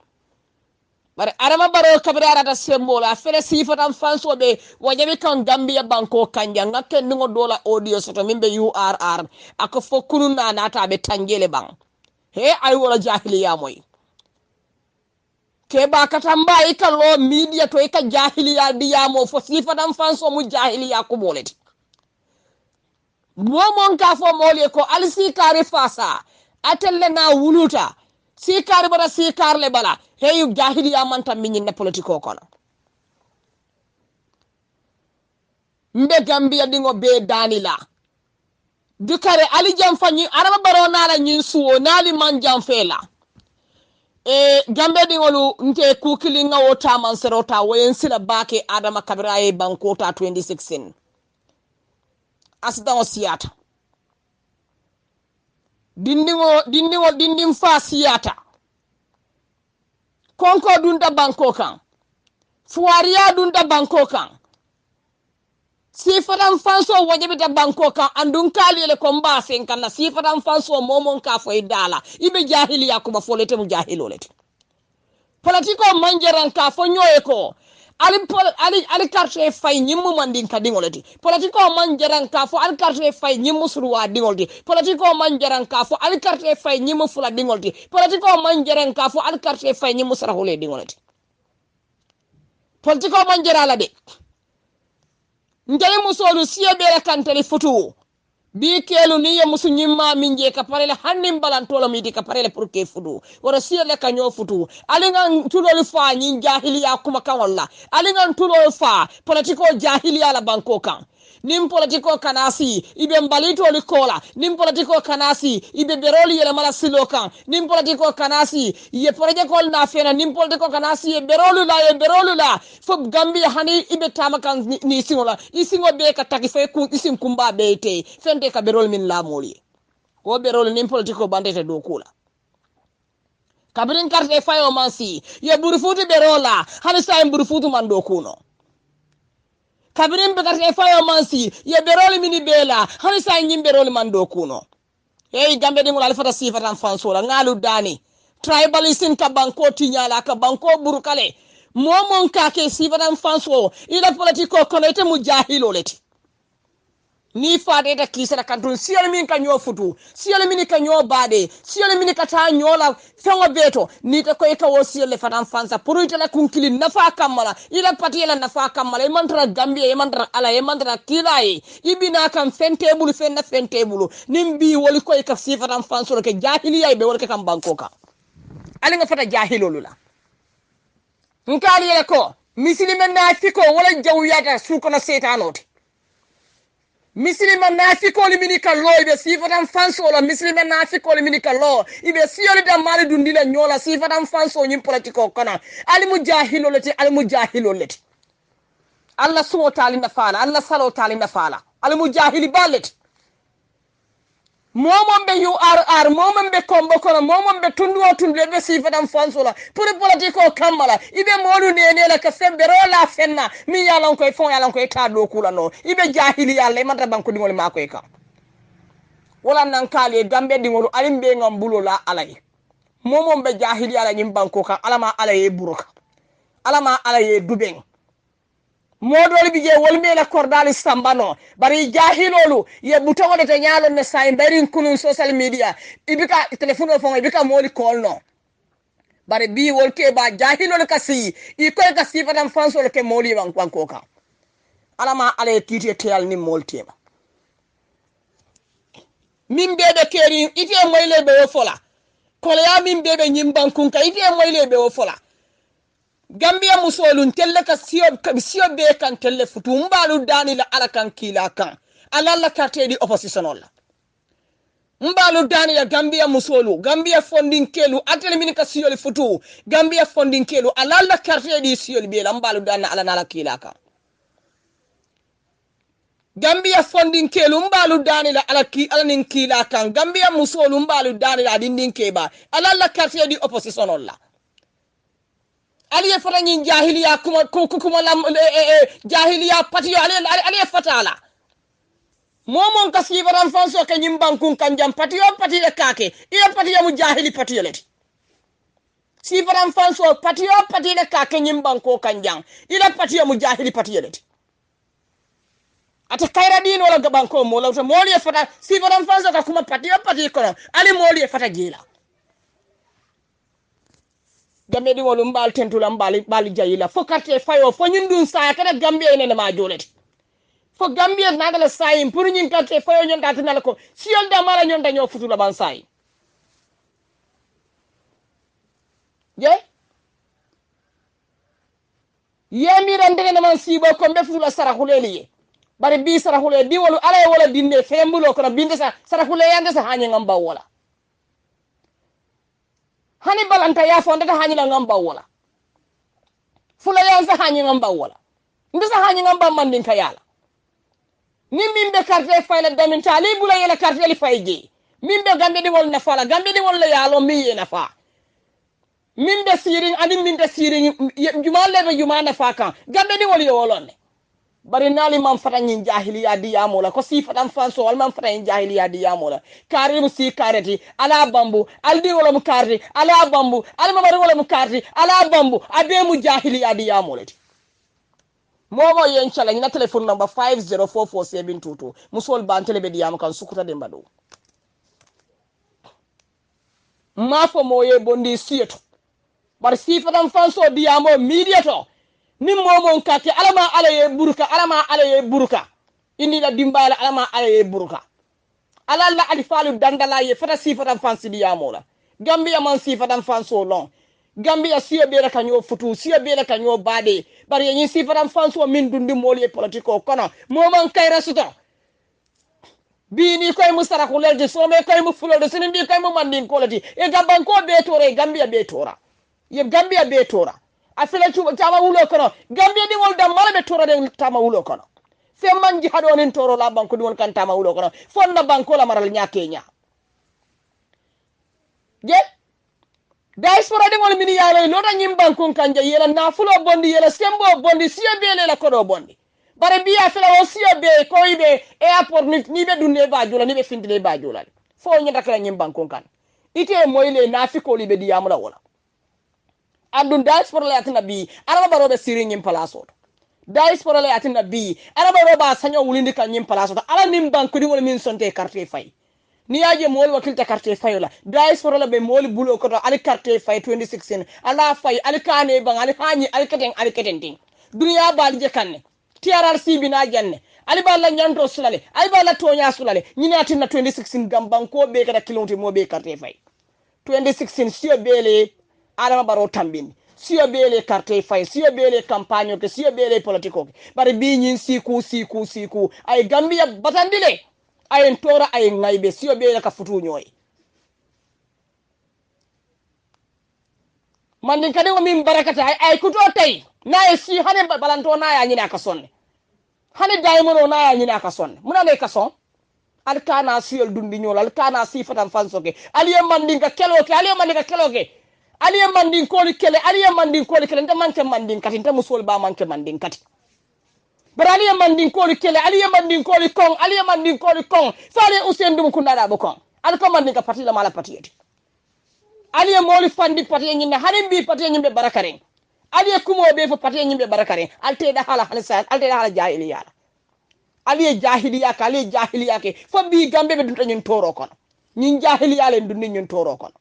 bare arama baro kabirara ta sembola fele sifatam fanso be wajabi kan Gambia banko kanja ngake ningo dola audio soto mimbe URR ako fo kununa nata be tangele bang he ay wala jahiliya moy ke ba katamba ikalo media to ika jahiliya diyamo fo sifatam fanso mu jahiliya ko boleti momon ka fo mole ko al sikari fasa atelle na wuluta sikari bara sikar le bala heyu jahiliya manta minyin na politiko kono mbe Gambia dingo be danila dukare ali jam fanyi araba baro nala nyin suwo nali man jam fela Gambia dingo lu nte kukilinga wota man serota wayen sila bake adama kabiraye bankota 2016 asdan siyata dindin fa siyata konko dunda banko kan fuwariya dunda banko kan sifadan fanso wajibita banko kan andun kalile ko mbasen kan sifadan fanso momon ka fo idala ibe jahiliya ko ba folete mu jahilolete politiko manjeran ka fo nyoye ko ali carte fay nyimmu mandin ka dingolati politiko man jaran ka fo ali carte fay nyimmu surwa dingolti politiko man jaran ka fo ali carte fay nyimmu fula dingolti politiko man jaran ka fo ali carte fay nyimmu sarahule dingolati politiko man jarala de ngale musolu siye bere kantali futu bi kelu ni ye musu nyimma minje ka parele hannim balantola mi di ka parele pour que fudu wala siye le kanyo futu alinga tulol fa nyin jahiliya kuma kan walla alinga tulol fa politiko jahiliya la banko kan nim politiko kanasi ibe mbalito likola nim politiko kanasi ibe beroli yele mala silokan nim politiko kanasi ye project na fena nim politiko kanasi ye berolu la fo Gambia hani ibe tamakan ni singola isingo be ka takife ku isin kumba bete fente ka berol min la moli o berol nim politiko bandete do kula kabirin karte fayo mansi ye burufutu berola hani sa burufutu mando kuno kabirin be karte fayo mansi ye berol mini bela hani sa berol mando kuno hey Gambe dingul alfata sifatan fansola ngalu dani tribalism ka banko tinyala ka banko burukale momon kake sifatan fanso ila politiko kono ite mujahilo leti ni faade da kisara kantun siyol min ka nyo futu siyol min ka nyo bade siyol min ka ta nyola fengo beto ni ta koy ka wo siyol le fatan fansa pour ite la kunkili nafa kamala ila pati la nafa kamala imantra Gambia imantra ala imantra kilaye ibina kam fentebulu fenna fentebulu nimbi woli koy ka sifatan fanso ke jahiliya be wol ka kam bankoka ali nga fata jahilolu la nkali le ko misilimen na fiko wala jawiyata sukono setanoti misilima nafikoli mini kallo ibe sifatan fanso la misilima nafikoli mini kallo ibe siyoli da mali dundila nyola sifatan fanso nyim politiko kana ali mujahilo leti Allah sumo tali na fala Allah salo tali na fala ali mujahili ballet momon be URR momon be kombo kono momon be tundu be sifatan fanso la pour politiko kamala ibe modu nene la ka fembero la fenna mi yalan koy fon yalan koy ta do kula no ibe jahili yalle manta banko dingol ma koy ka wala nan kale Gambe dingol alimbe ngam bulo la alay momon be jahili ala nyim banko ka alama alaye buruka alama alaye dubeng modol bije wolme la kordali sambano bari jahilolu ye butawole te nyalo ne say barin kunun social media ibika telephone fon ibika moli call no bari bi wolke ba jahilolu kasi iko kasi fadam fansol ke moli banko ka alama ale titi teal ni moltema min bebe keri ite moyle be fola kole ya min bebe nyim bankun ka ite moyle be fola Gambia Musoolu telle ka siyo be kan telle futu mbalu dani la ala kan kila kan alalla karte di opposition la mbalu dani la Gambia Musoolu Gambia funding kelu atele min ka siyo futu Gambia funding kelu alalla karte di siyo be la mbalu dani ala nala kila kan Gambia funding kelu mbalu dani la ala nin kila kan Gambia Musoolu mbalu dani la dindin keba alalla karte di opposition la aliye fata nyin jahiliya kuma jahiliya patiyo aliye fatala momon kasi baran fanso ke nyim bankun kanjam patiyo patiye kake iya patiyo mu jahili patiyo leti si baran fanso patiyo patiye kake nyim banko kanjam ila patiyo mu jahili patiyo leti ate kaira dino la gabanko mo la moli fata si baran fanso ka kuma patiyo kono ali moli fata jila Gambe di wolu mbal tentula mbali jayila fo karte fayo fo nyindun sa kada Gambia ene ma jolete fo Gambia nagala sai pour nyin karte fayo nyon datina ko si yonda mala nyon daño futula ban sai yemi randege man sibo ko be futula sarahuleli bari bi sarahule di wolu ala wala dinne fembulo ko binde sa sarahule yande sa hanye ngamba wala hani balanta ya fonda ta hanyina ngamba wala fula ya sa hanyina ngamba wala ndisa hanyina ngamba mandin kayala nimbe carte fayla damin tali bula yela carte li fayje mimbe Gambe di wol na fala Gambe di wol la yalo mi yena fa mimbe sirin ani mimbe sirin jumalle be jumana fa kan Gambe di wol yo wolonne bari nali man fata nyin jahiliya di yamola ko si fata fanso wal man fata nyin jahiliya di yamola karimu si kareti ala bambu aldi wala mu karti ala bambu al mamari wala mu karti ala bambu abe mu jahiliya di yamola ti momo yen chala na telephone number 504472 musol ban tele be di yam kan sukuta de mbado mafo moye bondi sieto bari si fata fanso di yamo media to nim momon kake alama alaye buruka indi la dimbala alama alaye buruka alalla alifalu dandala ye fata sifatan fansi diamola Gambia man sifatan fanso long Gambia siya bela kanyo futu siya bela kanyo bade bari yin sifaram fanso min dundi moli politiko kono moman kayra suto bini koy musara ko lelde so me koy mu fulode sinin bi koy mu mandin kolati e gaban ko be tore gambia be tora ye gambia be tora afela tama wulo kono gambia di wol dam mala be tora de tama wulo kono fe manji hado nin toro la banko di won kan tama wulo kono fonna banko la maral nyakenya je diaspora de wol mini yaalo lota nyim banko kanje yela na fulo bondi yela sembo bondi siya bele la kodo bondi bare biya fela o siya be ko ibe airport ni be dunne ba jola ni be findile ba jola fo nyata kala nyim banko kan ite moyle na fi ko libe di amula wala andun diaspora la atina bi araba barobe siri nyim palaso diaspora la atina bi araba roba sanyo wulindi kan nyim palaso ala nim banko di wol min sonte carte fay ni yaje mol wakilta carte fay la diaspora la be mol bulo ko ali carte fay 2016 ala fay ali kane bang ali hani ali keten ting dunya bal je kanne TRRC bina janne ali balla nyanto sulale ali balla tonya sulale nyinati na 2016 gamban ko be kada kilonti mo be carte fay 2016 sio bele adama baro tambini sio bele carte fay sio bele campagne ke sio bele politiko bari bi nyin siku ay gambia batandile ay tora ay ngaybe sio bele ka futu nyoy man kadi min barakata ay kuto tay na si hane balanto na ya nyina ka sonne hane daymono na ya nyina ka sonne muna le ka son alkana siyol dundi nyol alkana sifatan fansoke aliye mandinga keloke aliye mandin koli kele nda manke mandin kati nda musol ba manke mandin kati bara aliye mandin koli kele aliye mandin koli kong fale usen dum kunada bo kong alko mandin ka pati la mala pati yeti aliye moli fandi pati nyinde hanim bi pati nyimbe barakaren aliye kumo be fo pati nyimbe barakaren alte da hala jahiliya aliye jahiliya ke fo bi gambe be dunta nyin toro kono nyin jahiliya le dunni nyin toro kono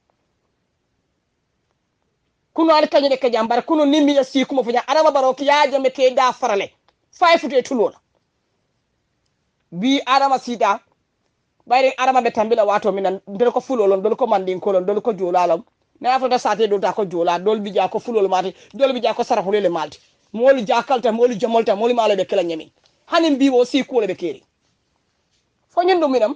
kuno al kanyede ke jambar kuno nimmi ya si kuma funya araba baro ki ya jame ke da farale fay fute tulola bi arama sida bayre arama be tambila wato minan dol ko fulolon dol ko mandin kolon dol ko jolalam na fa da sate do ta ko jola dol bi ja ko fulol mati dol bi ja ko sarahulele malti mol jakalta mol jamolta mol mala be kala nyami hanim bi wo si ko le be keri fo nyendo minam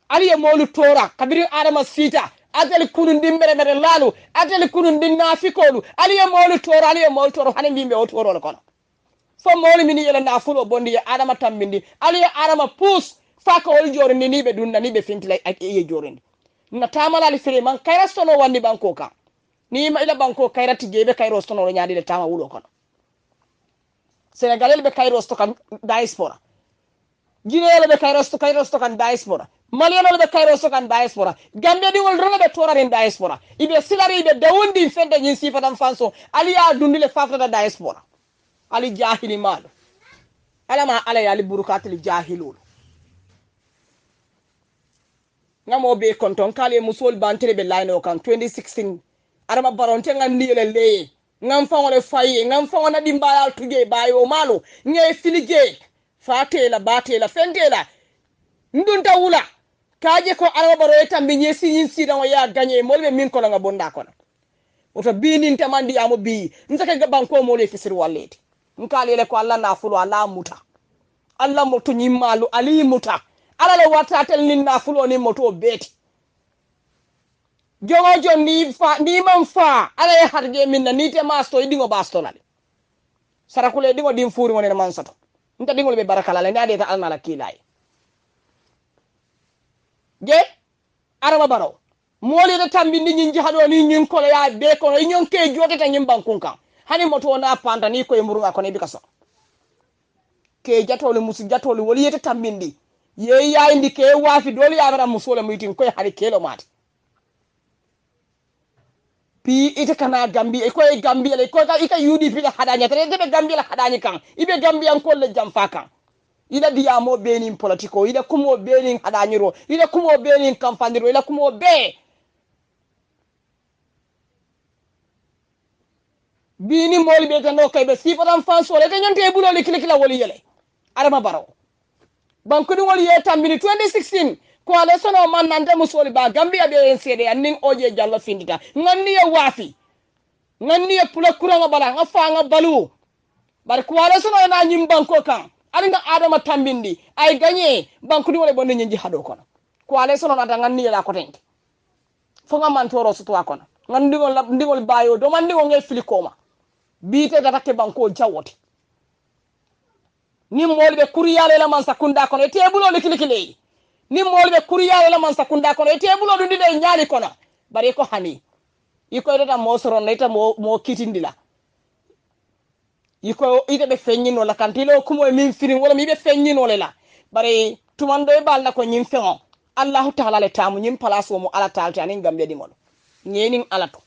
aliye molu tora kabiri arama sita atel kunun dimbere mere lalu atel kunun din nafikolu aliye molu toro hanim bi be o toro le kono fo molu mini yela na fulo bondi ya adama tambindi aliye adama pus faka ol jorni ni be dunna ni be fintila ak e jorni na tamala li fere man kayra sono wandi banko ka ni ma ila banko kayra tijebe kayro sono ro nyaadi le tama wulo kono senegalel be kayro sto kan diaspora jinele be kayro sto kan diaspora maliano be kayro sto kan diaspora gambe di wol rono be toraren diaspora ibe silari be dawundi fende nyin sifatam fanso ali ya dundile fafata diaspora ali jahili malo alama ala ya ali burukatil jahilul ngamo be konton kale musol bantere be line kan 2016 arama baronte ngandi le ngam fawole fayi ngam fawona dimbala tuje bayo malo ngey filige fatela batela fendela ndunta wula kaje ko arama baro etambe nyesi nyin sidan ya ganye molbe min ko nga bonda kono oto binin tamandi amo bi ntaka gaban ko mole fisir wallete nkale le ko alla na fulo alla muta alla moto nyimmalu ali muta ala le watatel nin na fulo ni moto beti jongo ni man fa ala ya harge minna ni te masto idingo basto lale sarakule dingo dim furi wonena man sato nta dingo be barakala le ndade ta alna la kilay ge araba baro moli de tambi ni nyin jihado ni nyin ko ya be ko nyon ke jote ta nyim bankun kan hani moto na panta ni ko e murunga ko ne bikaso ke jatole musu jatole woli yete tambindi ye ya indi ke wafi dole ya bara musola meeting ko hari kelo mat pi ite kana gambi e ko e gambi le ko ka ika UDP la hadanya tere de gambi la hadanya kan ibe gambi an ko le jamfa kan ida diya mo benin politiko ida kumo benin hadanyiro ida kumo benin kampaniro ida kumo be bini moli be tan no kay be sifatam fanso le te nyante bulo le kilikila woli yele arama baro banko ni woli yetam mini 2016 ko ale sono man nante musoli ba gambia be en sede anning oje jallo findita nganni ya wafi ngani e pula kuranga bala nga fa nga balu bar kuwale sono na nyim banko kan ali nga adama tambindi ay gagné banko di wala bonne nyinji hado kono kuwale sono na ngani la ko tenki fo nga man toro so to kono ndigol bayo do man ndigol ngay fili koma biite da takke banko jawote ni molbe kuriyale la man sakunda kono te bulo liklikile ni molbe kuriyale la man sakunda kono te bulo dundi de nyaali kono bare ko hani iko data mo soron leta mo kitindila iko ite be fenyino la kantilo kumo min firin wala mi be fenyino le la bare tumando e balna ko nyim fengo Allah ta'ala le tamu nyim place mo ala ta'ala tanin gambe di ngol nyenin ala to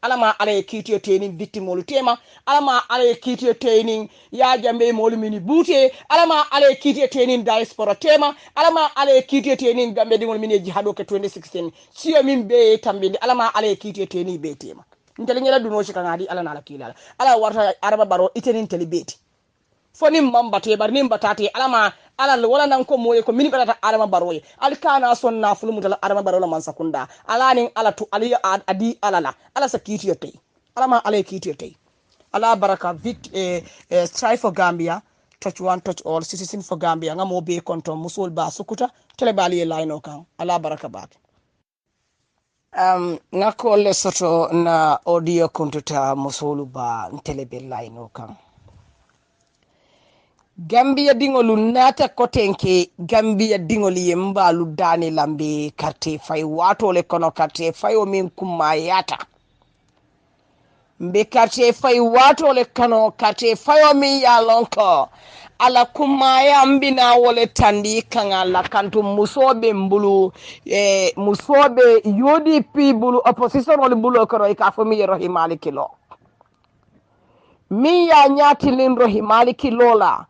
ala ma ala e kitiyo tenin bitti molu tema ala ma ala e kitiyo tenin ya jambe molu mini bute ala ma ala e kitiyo tenin diaspora tema ala ma ala e kitiyo tenin gambe di ngol mini jihado ke 2016 siyo min be tambinde ala ma ala e kitiyo tenin be tema ntele ngela duno shi kan adi ala na ala kilala ala warta araba baro itenin telebeti foni mambate bar nim batate alama ala wala nan ko moye ko mini batata alama baroye alkana sonna fulumu dala alama barola man sakunda alanin ala tu aliya adi alala ala sakiti yote alama ala kiti yote ala baraka strive for Gambia touch one touch all citizen for Gambia ngamo be konto musul ba sukuta tele bali line kan ala baraka bak ngako le soto na audio kontuta Musoolu ba tele be line kan Gambia dingolu nata kotenke Gambia dingoli yembalu dani lambe karte fay wato le kono karte fayo min kumayata mbe karte fay wato le kono karte fayo min ya lonko ala kumaya mbina wole tandi kanga la kantu musobe mbulu musobe UDP bulu opposition wole bulu kono ikafo mi rohimali kilo mi ya nyati lin rohimali kilo la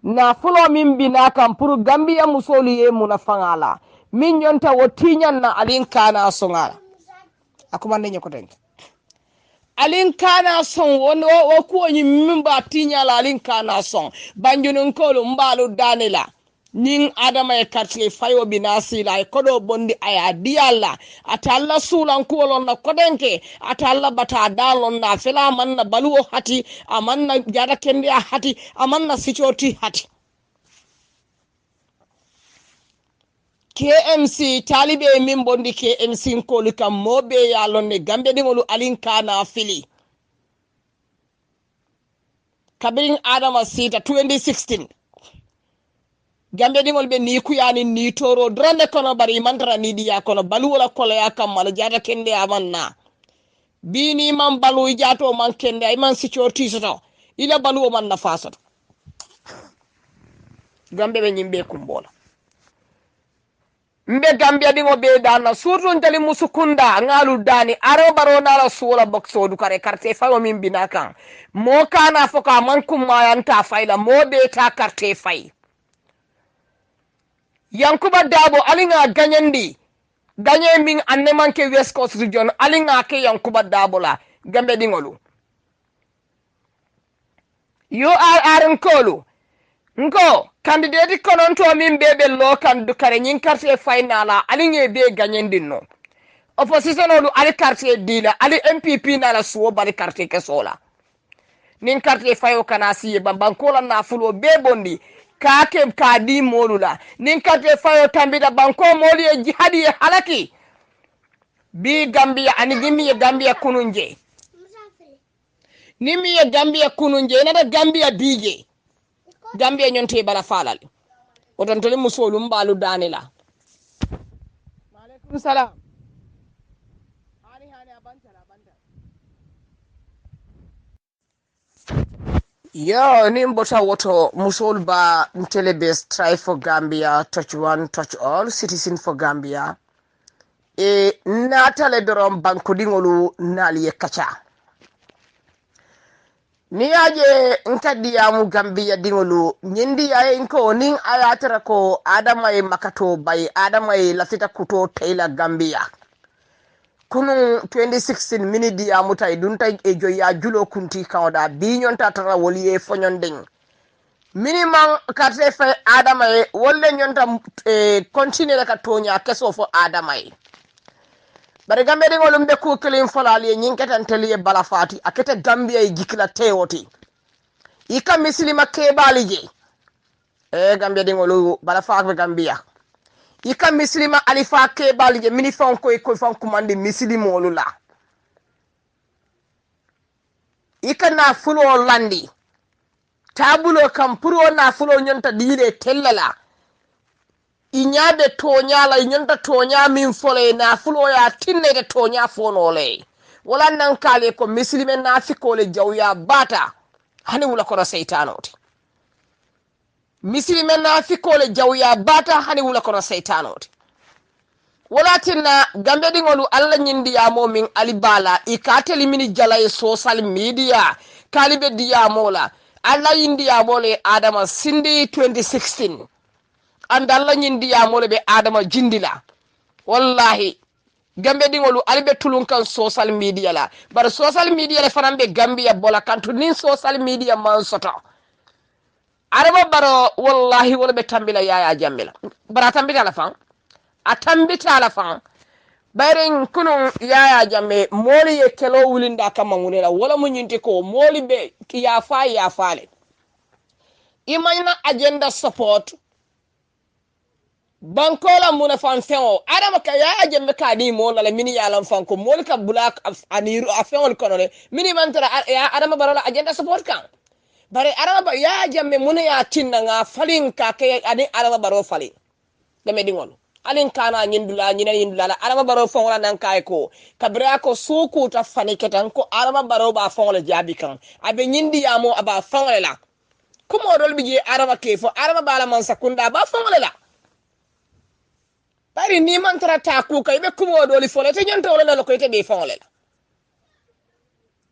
na fulo min bina kan pour Gambia Musoolu ye muna fangala min yonta wo tinyan na alin kana songala akuma ne nyako tenk alin kana song wo ko nyi min ba tinyala alin kana song banjunun kolo mbalu danela ning adama e kartle fayo binasi la kodo bondi aya dialla atalla sulan kolon na kodenke atalla bata dalon na fela manna baluo hati amanna jada kende hati amanna sichoti hati KMC talibe min bondi KMC kolu kam mobe ya lonne gambe dingolu alinka na fili kabirin adama sita 2016 Gambia dingol be ni kuyani ni toro drande kono bari mantara ni diya kono balu wala kola ya kamal jata kende amanna bini man balu jato man kende ay man security soto ila balu man na fasato Gambia be nyimbe kumbola mbe Gambia dingo be dana surtout ndali musukunda ngalu dani aro baro na la suula boxo du kare carte fayo min binaka mo kana foka man kuma yanta fayla mo be ta carte fay Yankuba Dabo alinga ganyandi ganye min anne manke West Coast region alinga ke Yankuba Dabo la Gambe dingolu URR nkolu nko candidate kononto min bebe lokan du kare nyin carte finala alinge be ganyandi no opposition olu ali carte dila ali MPP na la suwo bari carte ke sola nin carte fayo kana siye bambankola na fulo be bondi kake kadi molula nin kate fayo tambida banko moli e jihadi e halaki bi Gambia ani gimi e Gambia kununje nimi e Gambia kununje nada Gambia bije Gambia nyonte bala falali oton tole Musoolu mbalu danila wa alaikum salam hani abantala Yo, nimbota woto Musoolu ba ntele strive for Gambia, touch one, touch all, citizen for Gambia. Natale dorom banko dingolu naliye kacha. Niaje nkadiyamu Gambia dingolu, nyindi ya inko ning ayatara ko adama e makato bay, adama e lafita kuto Taylor Gambia. Kunu 2016 mini dia mutai dunta ejo ya julo kunti kaoda binyon tatara woli e fonyonding minimum karte fe adama e wolle nyonta continue la katonya keso fo adama e bare gambe de ngolum be ku kelin folali nyinkatan teliye balafati akete gambia e jikla teoti ika mislima kebali je gambe de ngolu balafa be gambia ika mislima alifa kebali je mini fon ko fon kumandi mislimolu la ika na fulo landi tabulo kam puro na fulo nyonta dile tellala inyade tonya la nyonta tonya min fole na fulo ya tinne de tonya fonole wala nan kale ko muslime na fikole jawya bata hani wala ko seytanoti muslime na fikole jawya bata hani wala ko seytanoti wala tinna gambe dingolu alla nyindi ya momin alibala ikateli mini jala e social media kalibe diya mola alla yindi ya mole adama sindi 2016 andalla nyindi ya mole be adama jindila wallahi gambe dingolu albe tulun kan social media la bar social media le fanambe gambia bola kantu nin social media man soto araba baro wallahi wala be tambila yaya jammila bara tambita la fan a tambita la fan bayren kunun yaya jamme moli ye kelo wulinda kama ngunela wala munyinti ko moli be ya faale imagine agenda support bankola muna fan feo adama ka yaya jamme ka ni mo la mini yalan fan ko moli ka bulak aniru a feol kono le mini mantara ya adama barola agenda support kan bare adama ba yaya jamme muna ya tinna nga falin ka ke ani adama baro falin game dingol alin kana nyindula la adama baro fongola nan kay ko kabra ko suku ta fani ketan ko adama baro ba fongola jabi kan abe nyindi yamo aba fongola la kumo dol bije adama kefo adama bala man sakunda ba fongola la bari ni man trata ku kay be kumo doli fole te nyonto wala la ko te be fongola la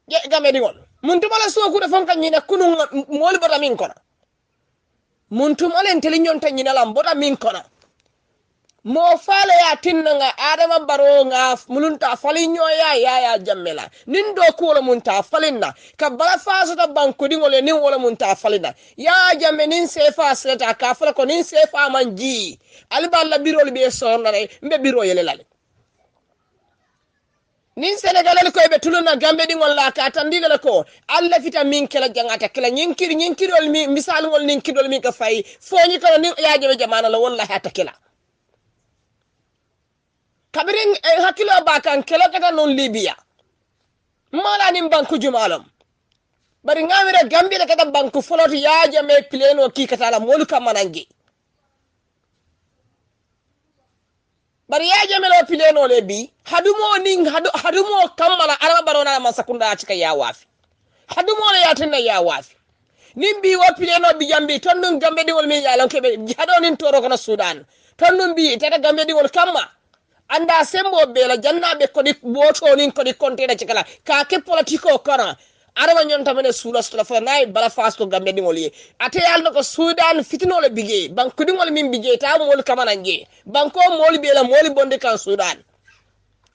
je game dingol muntu mala suku da fonka nyina kunu mol bota min kono muntu mala enteli nyonta nyina lam bota min kono mo fale ya tinna nga adama baro nga mulunta falin nyoya ya jammela nin do ko wala munta falinna ka bala faso ta banko di ngole nin wala munta falinna ya jamme nin sefa seta ka fala ko nin sefa manji alballa birol be sonare mbe biro yelelale nin senegalal ko be tuluna gambe di ngol la ka tandila ko alla fita min kala jangata kala nyinkirol mi misal ngol nin kidol mi ka fay foñi ko nin ya jabe jamana la wallahi atakila kabirin hakilo bakan kelo kata non libya mala nim banku jumalom bari ngamira gambia kata banku folot yaaje me pleno ki kata la molu kamanangi bari yaaje me lo pleno le bi hadumo kamala araba barona man sakunda cika ya wafi hadumo le yatinna ya wafi nimbi wo pleno bi jambi ton dum gambe di wol mi yalan kebe hado nin toro kono sudan ton dum bi tata gambe di wol kamma anda sembo bela jannabe ko di boto nin ko di kontena cikala ka ke politiko kono araba nyonta mene sula sula fa nay bala fasko gambe di ngoli ate yalno ko sudan fitino le bige banko di ngol min bige ta mol kamana nge banko mol bela mol bonde kan sudan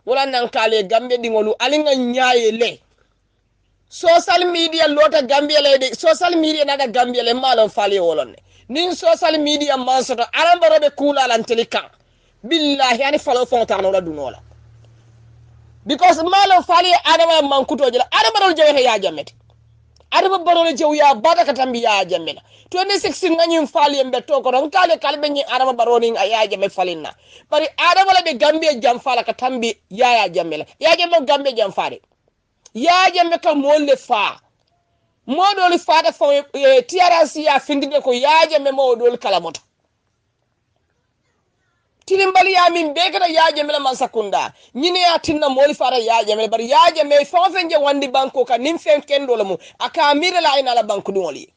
wala nan kale gambe di ngolu alinga nyaaye le social media lota gambia le de social media nada gambia le malon fali wolonne nin social media mansoto aramba robe kula lan telikan billahi yani falo fontarno la dunola because malo fali adama mankuto jela adama dol jewe ya jamet adama barolo jew ya bada katambi ya jamela 26 ngani fali mbe to ko don kale kalbe ni adama baroni ya jamet falinna bari adama la be gambe jam fala katambi ya jamela ya jamet gambe jam fare ya jamet ka molle fa modol fa da fo tiarasi ya findide ko ya jamet modol kala moto tilimbali ya min bekata yaaje mele man sakunda nyine ya tinna moli fara yaaje mele bar yaaje me fonfenje wandi banko ka nim fen kendo lamu aka mire la ina la banko doli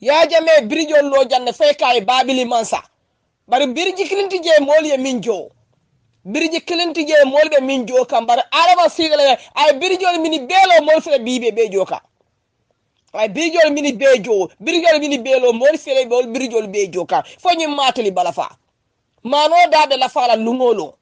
yaaje me birijo lo janne fe kay babili mansa bar birji kilinti je moli e minjo birji kilinti je moli be minjo kam bar araba sigale ay birijo mini belo mol fe bibe be joka ay birijo mini bejo birijo mini belo mol fe be birijo be joka fonyi matali balafa mano dabe la fala lungolo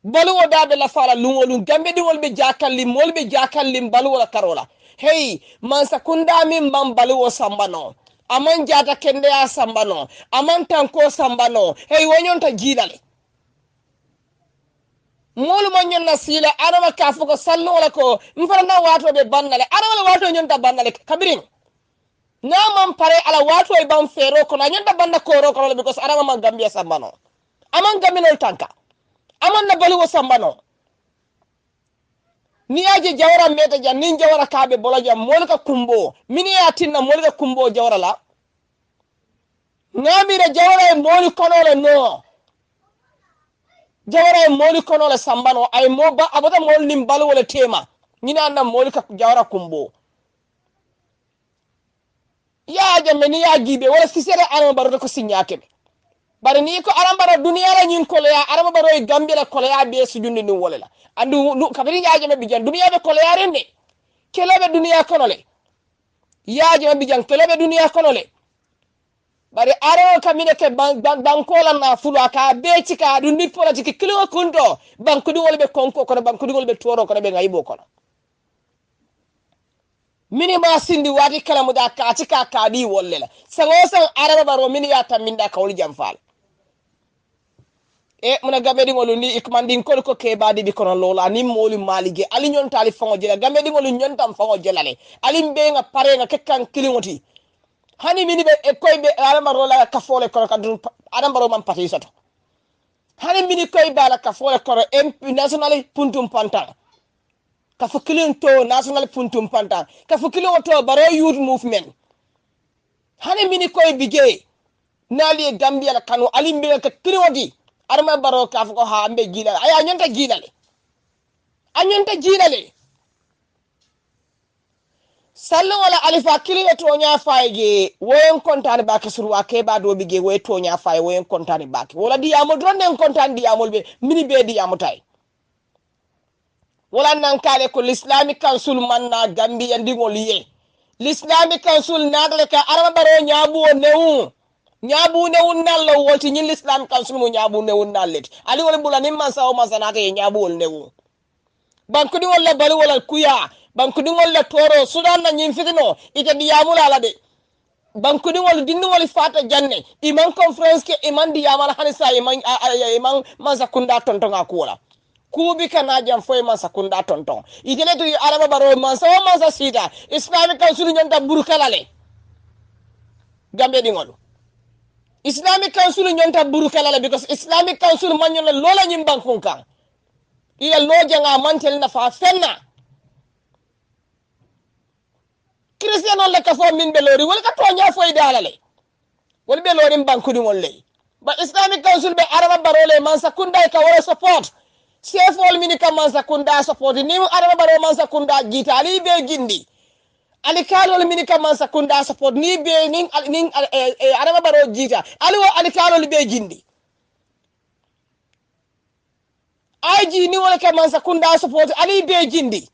baluwo dabe la fala lungolo gambe di wolbe jakallim molbe jakallim baluwo la karola hey man sakunda min man baluwo sambano aman jata kende ya sambano aman tanko sambano hey wonyon ta jidale molu mo nyonna sila adama ka fuko sallu wala ko mfarna wato be bannale adama wato nyonta bannale kabirin na man pare ala wato e ban fero ko na nyonta banna koro ko because adama man gambia sambano aman gaminol tanka aman na baluwo sambano ni aje jawra meta jan nin jawra kabe boloja molka kumbo mini ya tinna molka kumbo jawra la ngamira jawra e moli konole no jawra e moli konole sambano ay moba abata mol nim balu wala tema nyina na molka jawra kumbo ya jamme ni ya gibe wala fisere arama baro ko sinyake bari ni ko arambara duniya la nyin ko ya arama baro e gambia la ko ya be sujundi ni wala la andu kabiri yaaje mabbi jan duniya be ko le yarende kelebe duniya kono le yaaje mabbi jan kelebe duniya kono le bari aro kamine ke bankola na fulu aka be cika du ni politique kilo kunto banku di wolbe konko kono banku di wolbe toro kono be ngayibo kono minima sindi wati kala muda ka cika ka di wolle la sangosan araba baro mini ya taminda ka wol jam fal e muna gamedi ngolu ni ikmandin ko kebadi bi kono lola ni moli malige ali nyon tali fango jela gamedi ngolu nyon tam fango jelale ali mbe nga pare nga kekkan kilingoti hani mini be e koybe alama rola ka fole kono kadun adam baro man pati soto hani mini koy bala ka fole kono mp national puntum pantan ka fo kilin to national puntum pantan ka fo kilin to baro youth movement hani mini koy bige nali gambia la kanu ali mbe ka kilingoti arma baro ka ko ha ambe gilale aya nyonta gilale sallu wala alifa kiliye to nya fayge woyen kontane bake surwa ke ba do bige woy to nya fay woyen kontane bake wala di amol don den kontane di amol be mini be di amutay wala nan kale ko islamic council manna gambia ndingol ye l'islamic council nadale ka arma baro nyabu newu nyabu ne wunnal wolti ñin l'islam council mo nyabu ne wunnal let ali wala bulani man saw masanata e nyabu wol ne wu banku di wala bali wala kuya banku di wala toro sudan na ñin fitino ite diyamula la de banku di wala dinni wala fata janne iman conference ke iman diyamala hanisa iman man sakunda tontonga kuwala kubi kana jam foy man sakunda tonton ite le to araba baro man saw man sa sita islamic council ñanta burkalale gambe di ngolu Islamic Council nyonta burukala la because Islamic Council manyola lola nyimbankun kan iya loja nga mantel na fa fenna Christian on la ka fo min belori wala ka tonya fo idalale wala belori banku di wolle ba Islamic Council be araba barole man sakunda ka wala support sefol min ka man sakunda support ni araba barole man sakunda jitali be gindi ali kalol mini kam sakunda support ni be nin araba baro jita ali wo ali kalol be jindi aji ni wala kam sakunda support ali be jindi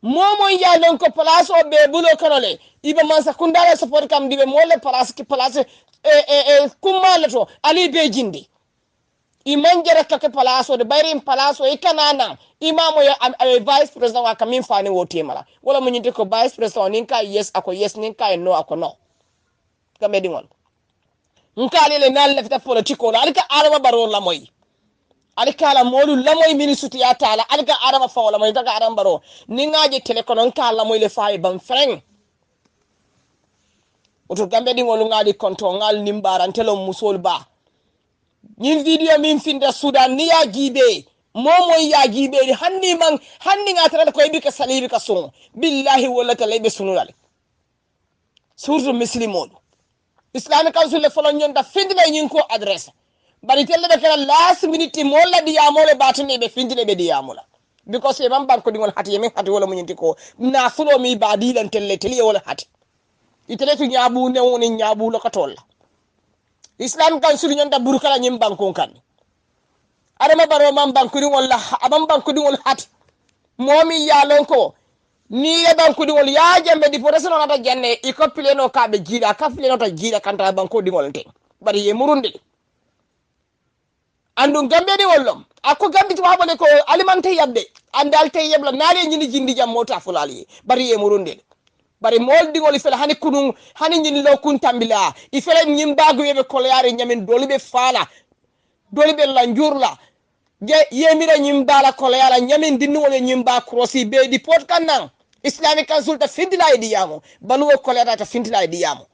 momo ya non ko place o be bulo kanole ibe man sakunda support kam dibe mole place ki place kumalato ali be jindi iman jere kake palaso de bayrim palaso e kanana imamo ya vice president wa kamin fani wote mala wala mun yinte ko vice president ninka yes ako yes ninka no ako no gamedi ngol nka le nan lefta politiko la alika arama baro la moy alika la molu la moy ministre ya tala alika arama fa wala moy daga arama baro ningaje telekono nka la moy le fay bam freng oto gamedi ngol ngali konto ngal nimbaran telo Musoolu ba ñin video min finda sudan ni ya gibe momo ya gibe hanni ngata ko bi ka salibi ka sun billahi wala talaybe sunulale surtout muslimon islamic council le folon ñonda findina ñin ko adresse bari telle be kala last minute mo la di yamole batune be findine be di yamola because e bam ko dingol hati yemin hati wala muñinti ko na fulo mi badi lan telle wala hati itele tu ñaabu ne woni ñaabu lo ka tolla Islam kan sulu nyonta burukala nyim bankon kan adama baro man bankudi wala abam bankudi wala hat momi ya lonko ni ya bankudi wala ya jambe di potase no nata janne iko pileno kabe jida ka pileno ta jida kanta bankudi wala te bari ye murundi andu gambe di wollo akko gambi to habole ko alimante yabde andal te yebla naale nyini jindi jam mota fulali bari ye murundi bari mol dingol fele hani kunun hani nyin lo kun tambila ifele nyim bagu yebe kolyare nyamin dolibe fala dolibe la njurla je yemira nyimbala kolayala nyamin dinno wala nyimba krosi be di pot kannan islamic council ta findila idiyamo baluwo kolayata ta findila idiyamo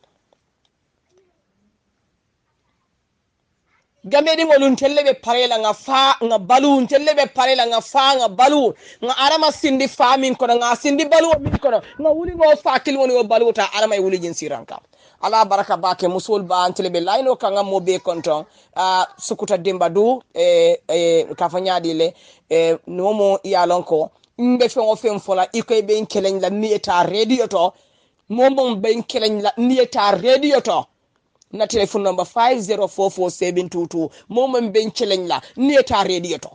gamedi ngolun tellebe parela nga fa nga balu tellebe parela nga fa nga balu nga arama sindi fa min kono nga sindi balu min kono nga wuli ngo fa kil woni o balu ta arama e wuli jin siranka ala baraka bake musul ba telebe layno ka nga mo be konton sukuta demba du ka fanyadi le nomo yalonko mbe fe o fen fola ikoy be kelen la nieta radio to momon be kelen la nieta radio to na telephone number 5044722 momon ben challenge la nieta radio to